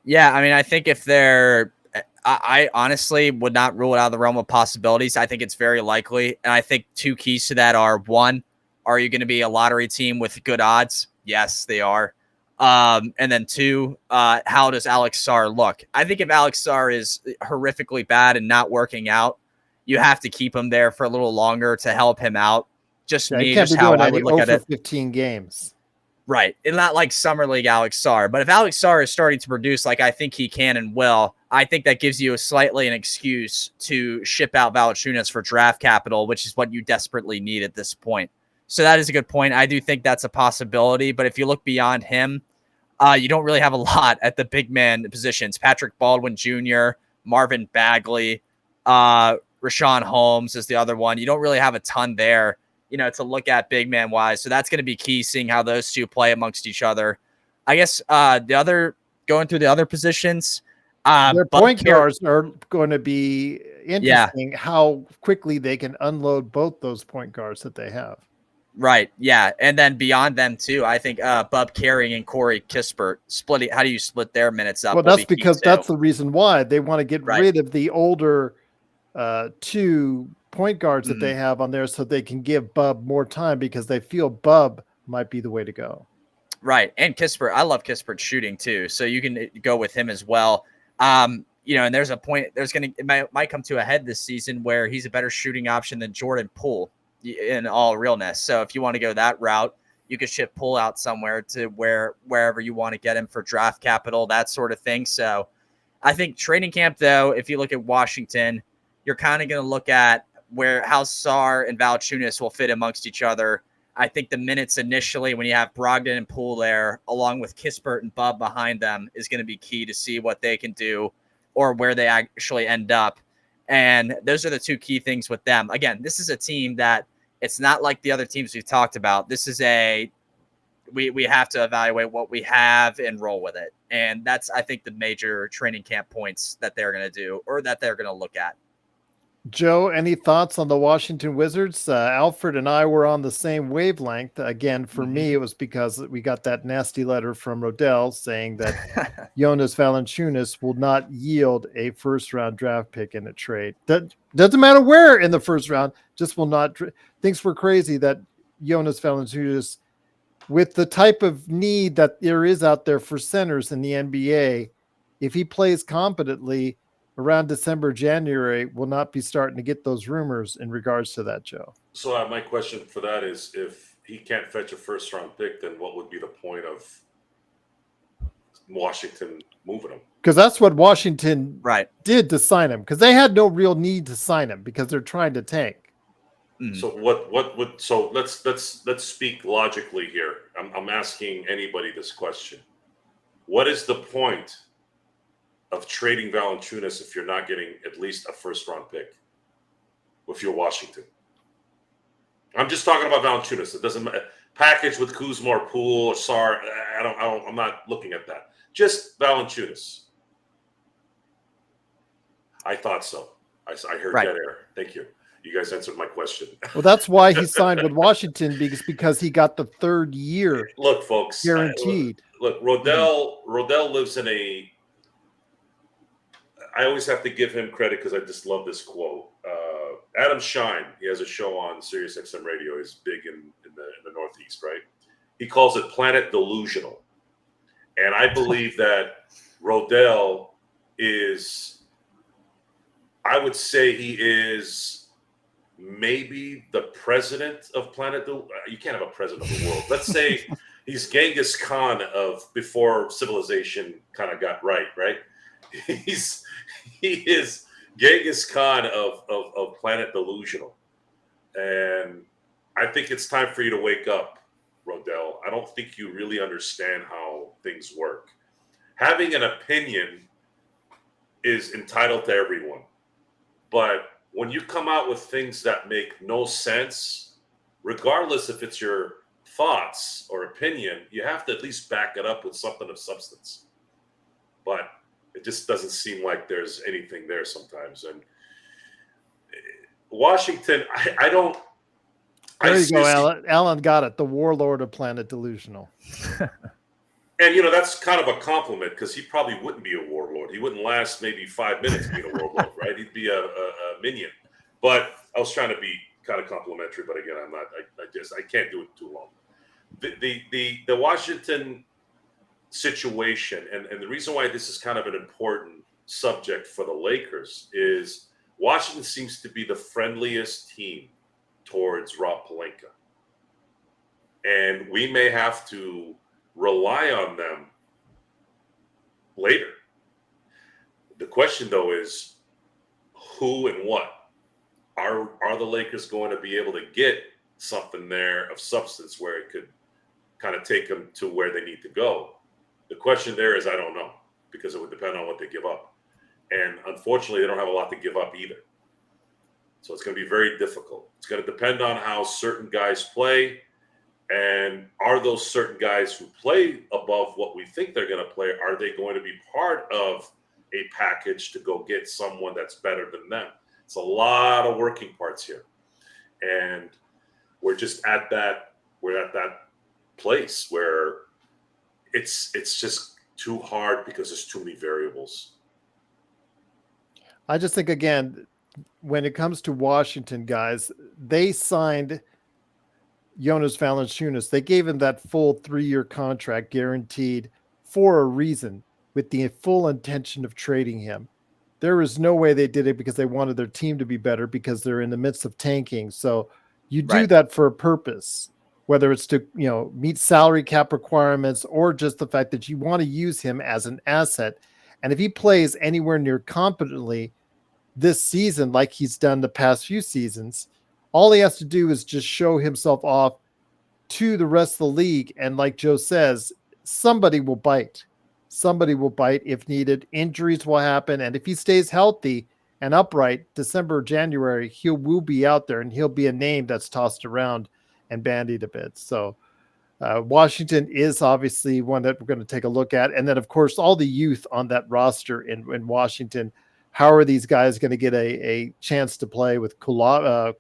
Yeah, I mean, I think if I honestly would not rule it out of the realm of possibilities. I think it's very likely. And I think two keys to that are, one, are you going to be a lottery team with good odds? Yes, they are. And then two, how does Alex Sarr look? I think if Alex Sarr is horrifically bad and not working out, you have to keep him there for a little longer to help him out. Just me, just how I would look at it. 15 games. Right. It's not like Summer League Alex Sarr. But if Alex Sarr is starting to produce like I think he can and will, I think that gives you an excuse to ship out Valanciunas for draft capital, which is what you desperately need at this point. So that is a good point. I do think that's a possibility. But if you look beyond him, you don't really have a lot at the big man positions. Patrick Baldwin Jr., Marvin Bagley, Rashawn Holmes is the other one. You don't really have a ton there, to look at big man wise. So that's going to be key, seeing how those two play amongst each other. I guess going through the other positions, their point guards are going to be interesting. How quickly they can unload both those point guards that they have. Right. Yeah. And then beyond them too, I think Bub Carey and Corey Kispert splitting. How do you split their minutes up? Well, that's because that's the reason why they want to get rid of the older two point guards that they have on there, so they can give Bub more time, because they feel Bub might be the way to go. Right. And Kispert, I love Kispert's shooting too, so you can go with him as well. And there's a point. It might come to a head this season where he's a better shooting option than Jordan Poole, in all realness. So if you want to go that route, you could ship Poole out somewhere to wherever you want to get him for draft capital, that sort of thing. So I think training camp, though, if you look at Washington, you're kind of going to look at how Sarr and Valanciunas will fit amongst each other. I think the minutes initially, when you have Brogdon and Poole there, along with Kispert and Bub behind them, is going to be key to see what they can do or where they actually end up. And those are the two key things with them. Again, this is a team that it's not like the other teams we've talked about. This is we have to evaluate what we have and roll with it. And that's, I think, the major training camp points that they're going to do, or that they're going to look at. Joe, any thoughts on the Washington Wizards? Alfred and I were on the same wavelength. Again, for me, it was because we got that nasty letter from Rodell saying that Jonas Valanciunas will not yield a first-round draft pick in a trade. That doesn't matter where in the first round, just will not. Thinks we're crazy that Jonas Valanciunas, with the type of need that there is out there for centers in the NBA, if he plays competently around December, January, will not be starting to get those rumors in regards to that, Joe. So my question for that is, if he can't fetch a first round pick, then what would be the point of Washington moving him. Because that's what Washington Right. did to sign him, because they had no real need to sign him because they're trying to tank. So what would so let's speak logically here. I'm asking anybody this question. What is the point of trading Valanciunas if you're not getting at least a first-round pick if you're Washington? I'm just talking about Valanciunas. It doesn't matter. Package with Kuzma or Poole or Sar. I'm not looking at that. Just Valanciunas. I thought so. I heard Right. dead air. Thank you. You guys answered my question. Well, that's why he signed with Washington, because he got the 3rd year Look, folks, guaranteed. Look, Rodell lives in a. I always have to give him credit because I just love this quote. Adam Shine, he has a show on Sirius XM Radio. He's big in the Northeast, right? He calls it Planet Delusional, and I believe that Rodell is. I would say he is maybe the president of Planet. You can't have a president of the world. Let's say he's Genghis Khan of before civilization kind of got right. He is Genghis Khan of Planet Delusional, and I think it's time for you to wake up, Rodell. I don't think you really understand how things work. Having an opinion is entitled to everyone, but when you come out with things that make no sense, regardless if it's your thoughts or opinion, you have to at least back it up with something of substance. But it just doesn't seem like there's anything there sometimes. And Washington, I don't. There you go, Alan. Alan got it. The warlord of Planet Delusional. And, that's kind of a compliment because he probably wouldn't be a warlord. He wouldn't last maybe 5 minutes being a warlord, right? He'd be a minion. But I was trying to be kind of complimentary, but again, I'm not. I can't do it too long. The Washington situation, and the reason why this is kind of an important subject for the Lakers is Washington seems to be the friendliest team towards Rob Pelinka. And we may have to rely on them later. The question, though, is who and what? Are the Lakers going to be able to get something there of substance where it could kind of take them to where they need to go? The question there is I don't know, because it would depend on what they give up. And unfortunately, they don't have a lot to give up either. So it's going to be very difficult. It's going to depend on how certain guys play. And are those certain guys who play above what we think they're going to play, are they going to be part of a package to go get someone that's better than them? It's a lot of working parts here. And we're just at that place where it's just too hard because there's too many variables. I just think, again, when it comes to Washington, guys, they signed Jonas Valanciunas. They gave him that full 3-year contract guaranteed for a reason, with the full intention of trading him. There is no way they did it because they wanted their team to be better, because they're in the midst of tanking. So you do that for a purpose, whether it's to, meet salary cap requirements or just the fact that you want to use him as an asset. And if he plays anywhere near competently this season, like he's done the past few seasons, all he has to do is just show himself off to the rest of the league. And like Joe says, somebody will bite. Somebody will bite if needed. Injuries will happen. And if he stays healthy and upright, December, January, he will be out there and he'll be a name that's tossed around and bandied a bit. So Washington is obviously one that we're going to take a look at. And then, of course, all the youth on that roster in Washington. How are these guys going to get a chance to play with Bilal?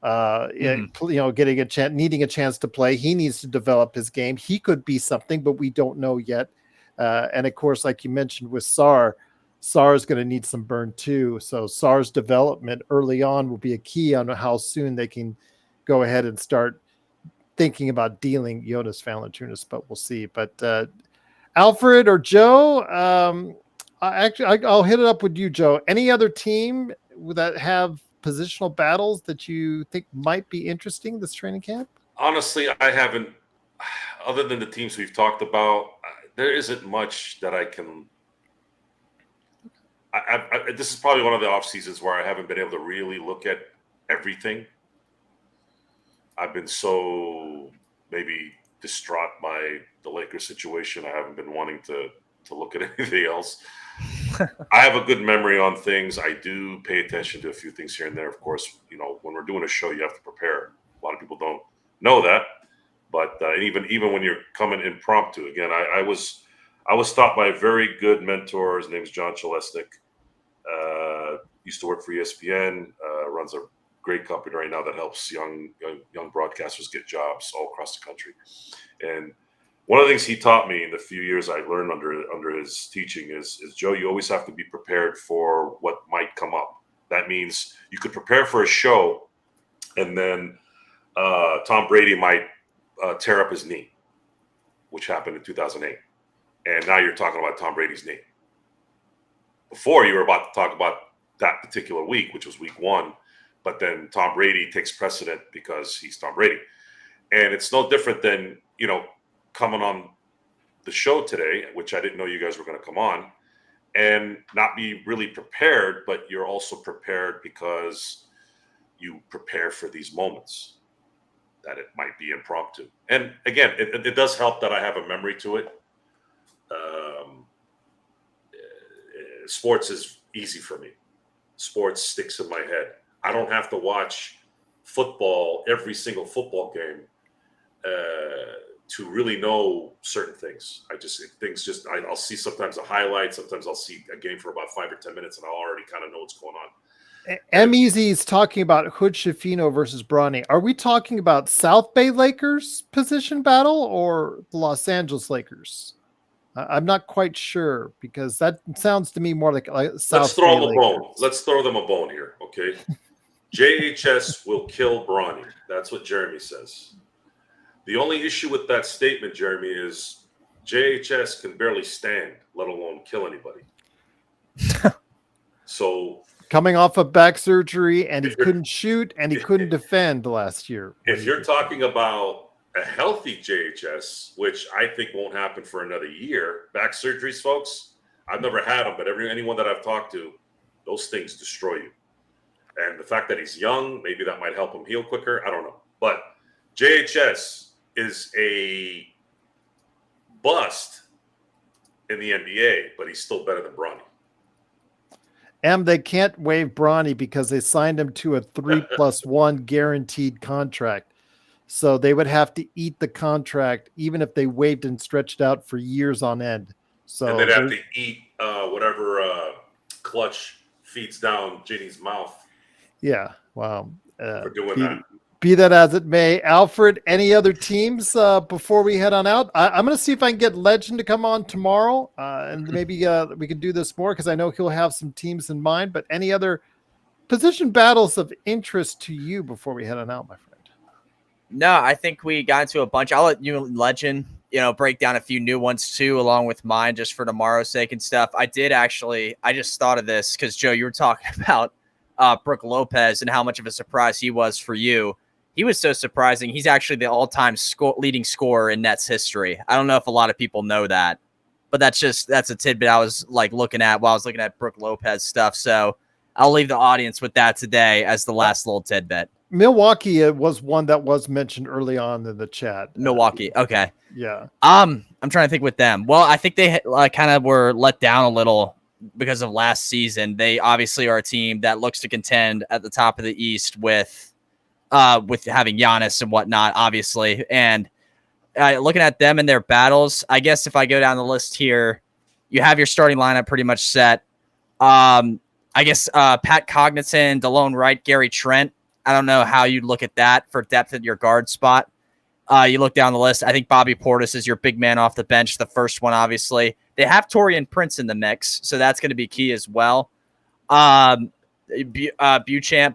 Getting a chance, needing a chance to play. He needs to develop his game. He could be something, but we don't know yet. And of course, like you mentioned with Sar is going to need some burn too. So Sar's development early on will be a key on how soon they can go ahead and start thinking about dealing Jonas Valanciunas, but we'll see. But Alfred or Joe, I'll hit it up with you, Joe. Any other team that have positional battles that you think might be interesting this training camp? Honestly, I haven't, other than the teams we've talked about, there isn't much that I can. This is probably one of the off seasons where I haven't been able to really look at everything. I've been so maybe distraught by the Lakers situation. I haven't been wanting to look at anything else. I have a good memory on things. I do pay attention to a few things here and there. Of course, when we're doing a show, you have to prepare. A lot of people don't know that, but even when you're coming impromptu, again, I was taught by a very good mentor. His name is John Chalesnik. Used to work for ESPN. Runs a great company right now that helps young broadcasters get jobs all across the country. And one of the things he taught me in the few years I learned under his teaching is Joe, you always have to be prepared for what might come up. That means you could prepare for a show, and then Tom Brady might tear up his knee, which happened in 2008. And now you're talking about Tom Brady's knee. Before, you were about to talk about that particular week, which was week 1. But then Tom Brady takes precedent because he's Tom Brady. And it's no different than, coming on the show today, which I didn't know you guys were going to come on, and not be really prepared, but you're also prepared because you prepare for these moments that it might be impromptu. And again, it does help that I have a memory to it. Sports is easy for me. Sports sticks in my head. I don't have to watch football, every single football game, to really know certain things. I'll see sometimes a highlight. Sometimes I'll see a game for about 5 or 10 minutes and I'll already kind of know what's going on. M-Easy is talking about Hood Schifino versus Bronny. Are we talking about South Bay Lakers position battle or the Los Angeles Lakers? I'm not quite sure because that sounds to me more like South Let's throw Bay them a bone. Let's throw them a bone here, okay? JHS will kill Bronny. That's what Jeremy says. The only issue with that statement, Jeremy, is JHS can barely stand, let alone kill anybody. So coming off of back surgery, and he couldn't shoot, and he couldn't defend last year. If you're talking about a healthy JHS, which I think won't happen for another year, back surgeries, folks, I've never had them, but anyone that I've talked to, those things destroy you. And the fact that he's young, maybe that might help him heal quicker. I don't know. But JHS is a bust in the NBA, but he's still better than Bronny. And they can't waive Bronny because they signed him to a 3+1 guaranteed contract. So they would have to eat the contract even if they waived and stretched out for years on end. So and they'd have to eat whatever Clutch feeds down Ginny's mouth. Yeah. Wow. For doing that. Be that as it may, Alfred, any other teams before we head on out? I'm going to see if I can get Legend to come on tomorrow, and maybe we can do this more because I know he'll have some teams in mind. But any other position battles of interest to you before we head on out, my friend? No, I think we got into a bunch. I'll let you and Legend, break down a few new ones too, along with mine, just for tomorrow's sake and stuff. I just thought of this because Joe, you were talking about Brook Lopez and how much of a surprise he was for you. He was so surprising. He's actually the all-time leading scorer in Nets history. I don't know if a lot of people know that, but that's a tidbit I was looking at while I was looking at Brook Lopez stuff. So I'll leave the audience with that today as the last little tidbit. Milwaukee was one that was mentioned early on in the chat. Milwaukee. Okay. Yeah. I'm trying to think with them. Well, I think they kind of were let down a little because of last season. They obviously are a team that looks to contend at the top of the East with having Giannis and whatnot, obviously. And looking at them and their battles, I guess if I go down the list here, you have your starting lineup pretty much set. I guess Pat Connaughton, DeLone Wright, Gary Trent. I don't know how you'd look at that for depth at your guard spot. You look down the list. I think Bobby Portis is your big man off the bench, the first one, obviously. They have Taurean Prince in the mix, so that's going to be key as well. Beauchamp,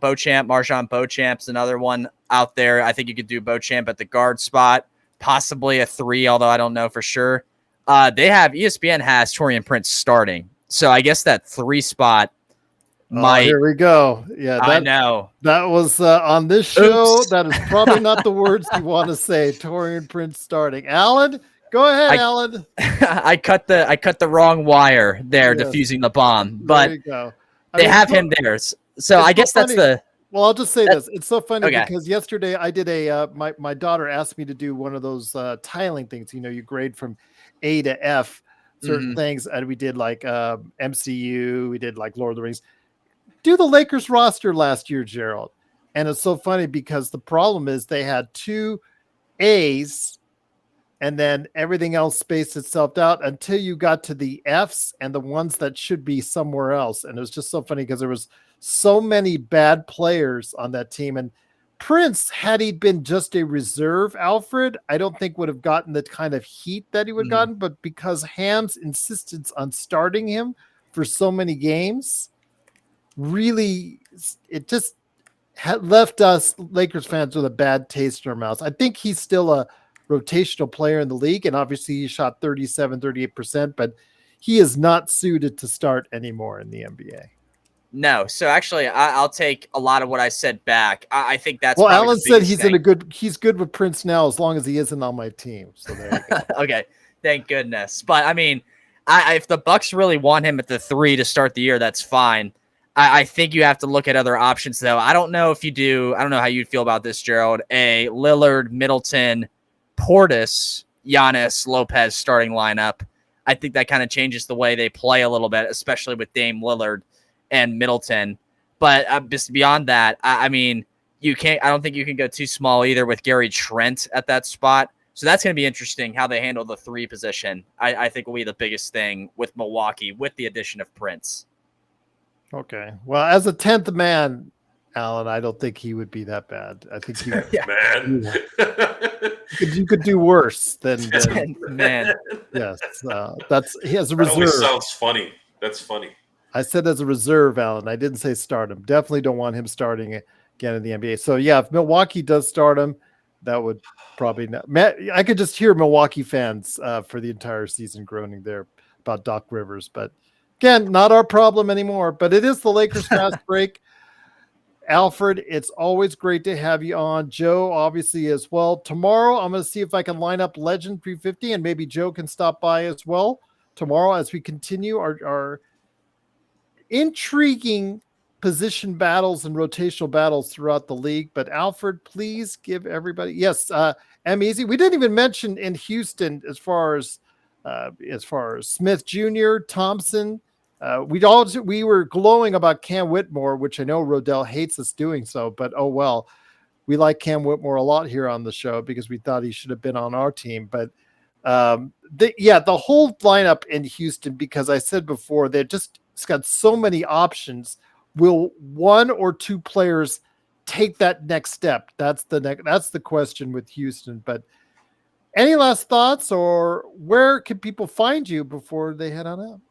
Marjon Beauchamp's another one out there. I think you could do Beauchamp at the guard spot, possibly a 3, although I don't know for sure. ESPN has Taurean Prince starting, so I guess that 3 spot might. Here we go. Yeah, I know. That was on this show. Oops. That is probably not the words you want to say. Taurean Prince starting. Alan, Go ahead, I- Alan. I cut the wrong wire there, Yes. defusing the bomb, There but you go. they have him there. So I guess that's the. Well, I'll just say this. It's so funny Okay. because yesterday I did my daughter asked me to do one of those tiling things. You grade from A to F certain things, and we did like MCU, we did like Lord of the Rings. Do the Lakers roster last year, Gerald. And it's so funny because the problem is they had 2 A's and then everything else spaced itself out until you got to the F's and the ones that should be somewhere else. And it was just so funny because there was so many bad players on that team. And Prince, had he been just a reserve, Alfred, I don't think would have gotten the kind of heat that he would have gotten. But because Ham's insistence on starting him for so many games, really, it just had left us Lakers fans with a bad taste in our mouths. I think he's still a rotational player in the league, and obviously he shot 38%, but he is not suited to start anymore in the NBA. No, so actually, I'll take a lot of what I said back. I think that's well. Alan Said he's he's good with Prince now as long as he isn't on my team. So there you go. Okay, thank goodness. But I mean, if the Bucks really want him at the 3 to start the year, that's fine. I think you have to look at other options, though. I don't know if you do. I don't know how you'd feel about this, Gerald. A Lillard, Middleton, Portis, Giannis, Lopez starting lineup. I think that kind of changes the way they play a little bit, especially with Dame Lillard and Middleton. But just beyond that, I mean, you can't. I don't think you can go too small either with Gary Trent at that spot. So that's going to be interesting how they handle the 3 position. I think will be the biggest thing with Milwaukee with the addition of Prince. Okay. Well, as a 10th man, Alan, I don't think he would be that bad. I think you could do worse than man. Yes, he has a reserve. That always sounds funny. That's funny. I said as a reserve, Alan. I didn't say start him. Definitely don't want him starting again in the NBA. So yeah, if Milwaukee does start him, that would probably not. I could just hear Milwaukee fans for the entire season groaning there about Doc Rivers, but again, not our problem anymore. But it is the Lakers fast break. Alfred, it's always great to have you on. Joe, obviously, as well. Tomorrow, I'm going to see if I can line up Legend 350, and maybe Joe can stop by as well tomorrow as we continue our intriguing position battles and rotational battles throughout the league. But Alfred, please give everybody, yes, Easy. We didn't even mention in Houston as far as Smith Jr., Thompson. We were glowing about Cam Whitmore, which I know Rodell hates us doing so, but oh well. We like Cam Whitmore a lot here on the show because we thought he should have been on our team. But the whole lineup in Houston, because I said before, it's got so many options. Will 1 or 2 players take that next step? That's the question with Houston. But any last thoughts, or where can people find you before they head on out?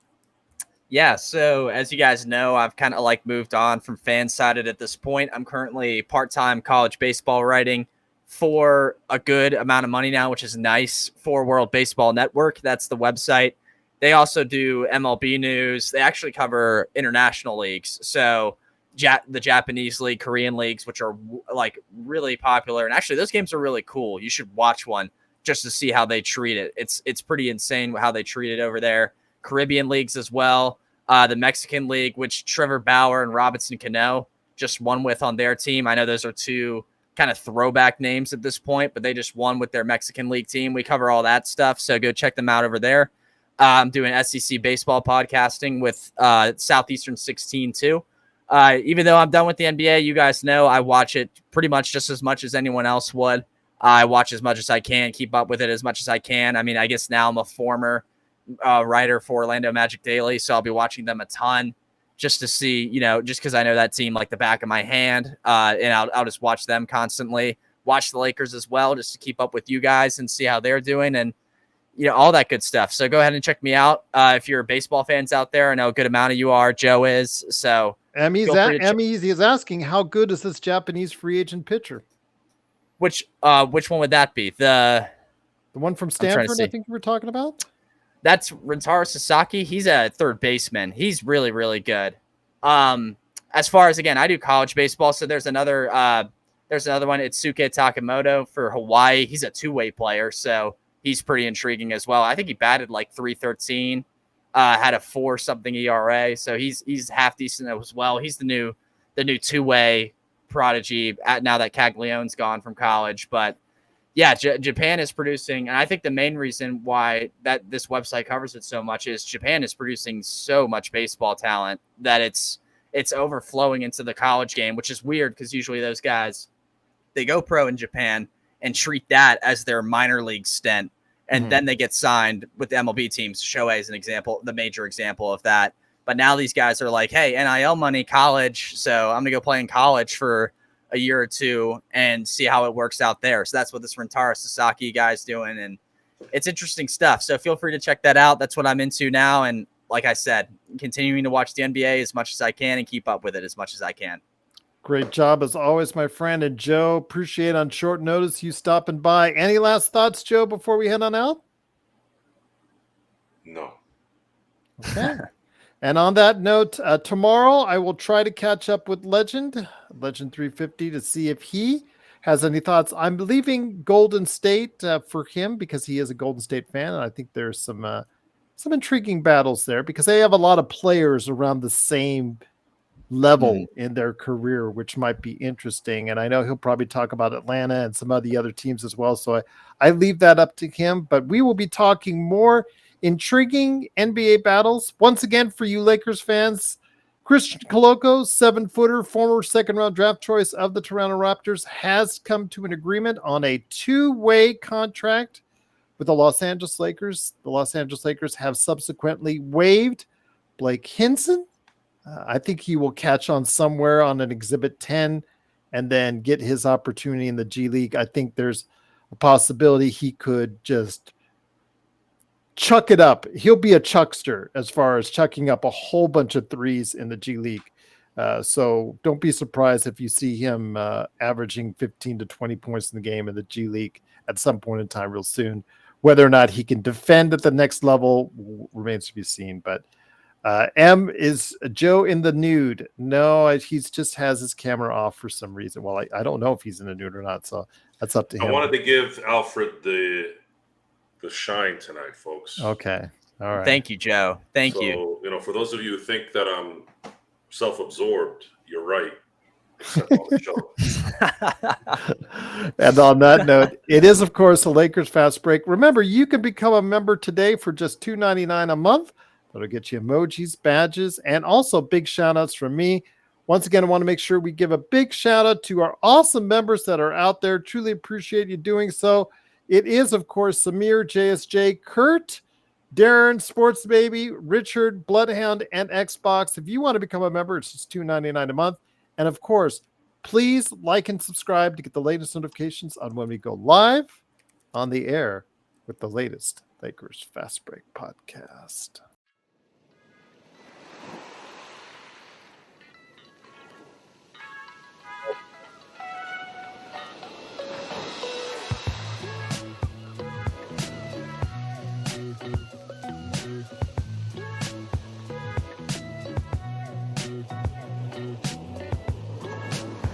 Yeah, so as you guys know, I've kind of moved on from fan-sided at this point. I'm currently part-time college baseball writing for a good amount of money now, which is nice, for World Baseball Network. That's the website. They also do MLB news. They actually cover international leagues. So the Japanese league, Korean leagues, which are really popular. And actually those games are really cool. You should watch one just to see how they treat it. It's pretty insane how they treat it over there. Caribbean leagues as well. The Mexican league, which Trevor Bauer and Robinson Cano just won with on their team. I know those are 2 kind of throwback names at this point, but they just won with their Mexican league team. We cover all that stuff, so go check them out over there. I'm doing SEC baseball podcasting with Southeastern 16 too. Even though I'm done with the NBA, you guys know I watch it pretty much just as much as anyone else would. I watch as much as I can, keep up with it as much as I can. I mean, I guess now I'm a former writer for Orlando Magic Daily, so I'll be watching them a ton just to see, just because I know that team like the back of my hand, and I'll just watch them constantly. Watch the Lakers as well, just to keep up with you guys and see how they're doing, and all that good stuff. So go ahead and check me out if you're baseball fans out there. I know a good amount of you are. Joe is. So Emmy is asking, how good is this Japanese free agent pitcher? Which one would that be? The one from Stanford, I think we were talking about. That's Rentaro Sasaki. He's a third baseman. He's really, really good. As far as, again, I do college baseball, so there's another one. It's Itsuke Takamoto for Hawaii. He's a 2-way player, so he's pretty intriguing as well. I think he batted like 313, had a 4-something ERA, so he's half decent as well. He's the new two-way prodigy now that Caglianone's gone from college. But yeah, Japan is producing, and I think the main reason why that this website covers it so much is Japan is producing so much baseball talent that it's overflowing into the college game, which is weird because usually those guys, they go pro in Japan and treat that as their minor league stint. And then they get signed with the MLB teams. Shohei is an example, the major example of that. But now these guys are like, hey, NIL money, college. So I'm going to go play in college for a year or two and see how it works out there. So that's what this Rentaro Sasaki guy's doing. And it's interesting stuff. So feel free to check that out. That's what I'm into now. And like I said, continuing to watch the NBA as much as I can and keep up with it as much as I can. Great job as always, my friend. And Joe, appreciate on short notice you stopping by. Any last thoughts, Joe, before we head on out? No. Okay. And on that note, tomorrow I will try to catch up with Legend 350 to see if he has any thoughts. I'm leaving Golden State for him because he is a Golden State fan. And I think there's some intriguing battles there because they have a lot of players around the same level in their career, which might be interesting. And I know he'll probably talk about Atlanta and some of the other teams as well. So I leave that up to him, but we will be talking more intriguing NBA battles. Once again, for you Lakers fans, Christian Coloco, 7-footer, former second-round draft choice of the Toronto Raptors, has come to an agreement on a 2-way contract with the Los Angeles Lakers. The Los Angeles Lakers have subsequently waived Blake Hinson. I think he will catch on somewhere on an Exhibit 10 and then get his opportunity in the G League. I think there's a possibility he could just chuck it up. He'll be a chuckster as far as chucking up a whole bunch of threes in the G League. So don't be surprised if you see him averaging 15 to 20 points in the game in the G League at some point in time real soon. Whether or not he can defend at the next level remains to be seen. But M, is Joe in the nude? No, he just has his camera off for some reason. Well, I don't know if he's in the nude or not, so that's up to him. I wanted to give Alfred the shine tonight, folks. Okay. All right. Thank you, Joe. Thank you. You know, for those of you who think that I'm self-absorbed, you're right. Except on the show. And on that note, it is, of course, a Lakers Fast Break. Remember, you can become a member today for just $2.99 a month. That'll get you emojis, badges, and also big shout outs from me. Once again, I want to make sure we give a big shout out to our awesome members that are out there. Truly appreciate you doing so. It is, of course, Samir, JSJ, Kurt, Darren, Sports Baby, Richard, Bloodhound, and Xbox. If you want to become a member, it's just $2.99 a month. And of course, please like and subscribe to get the latest notifications on when we go live on the air with the latest Lakers Fast Break podcast.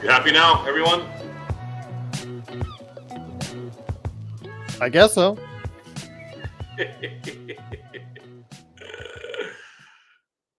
You happy now, everyone? I guess so.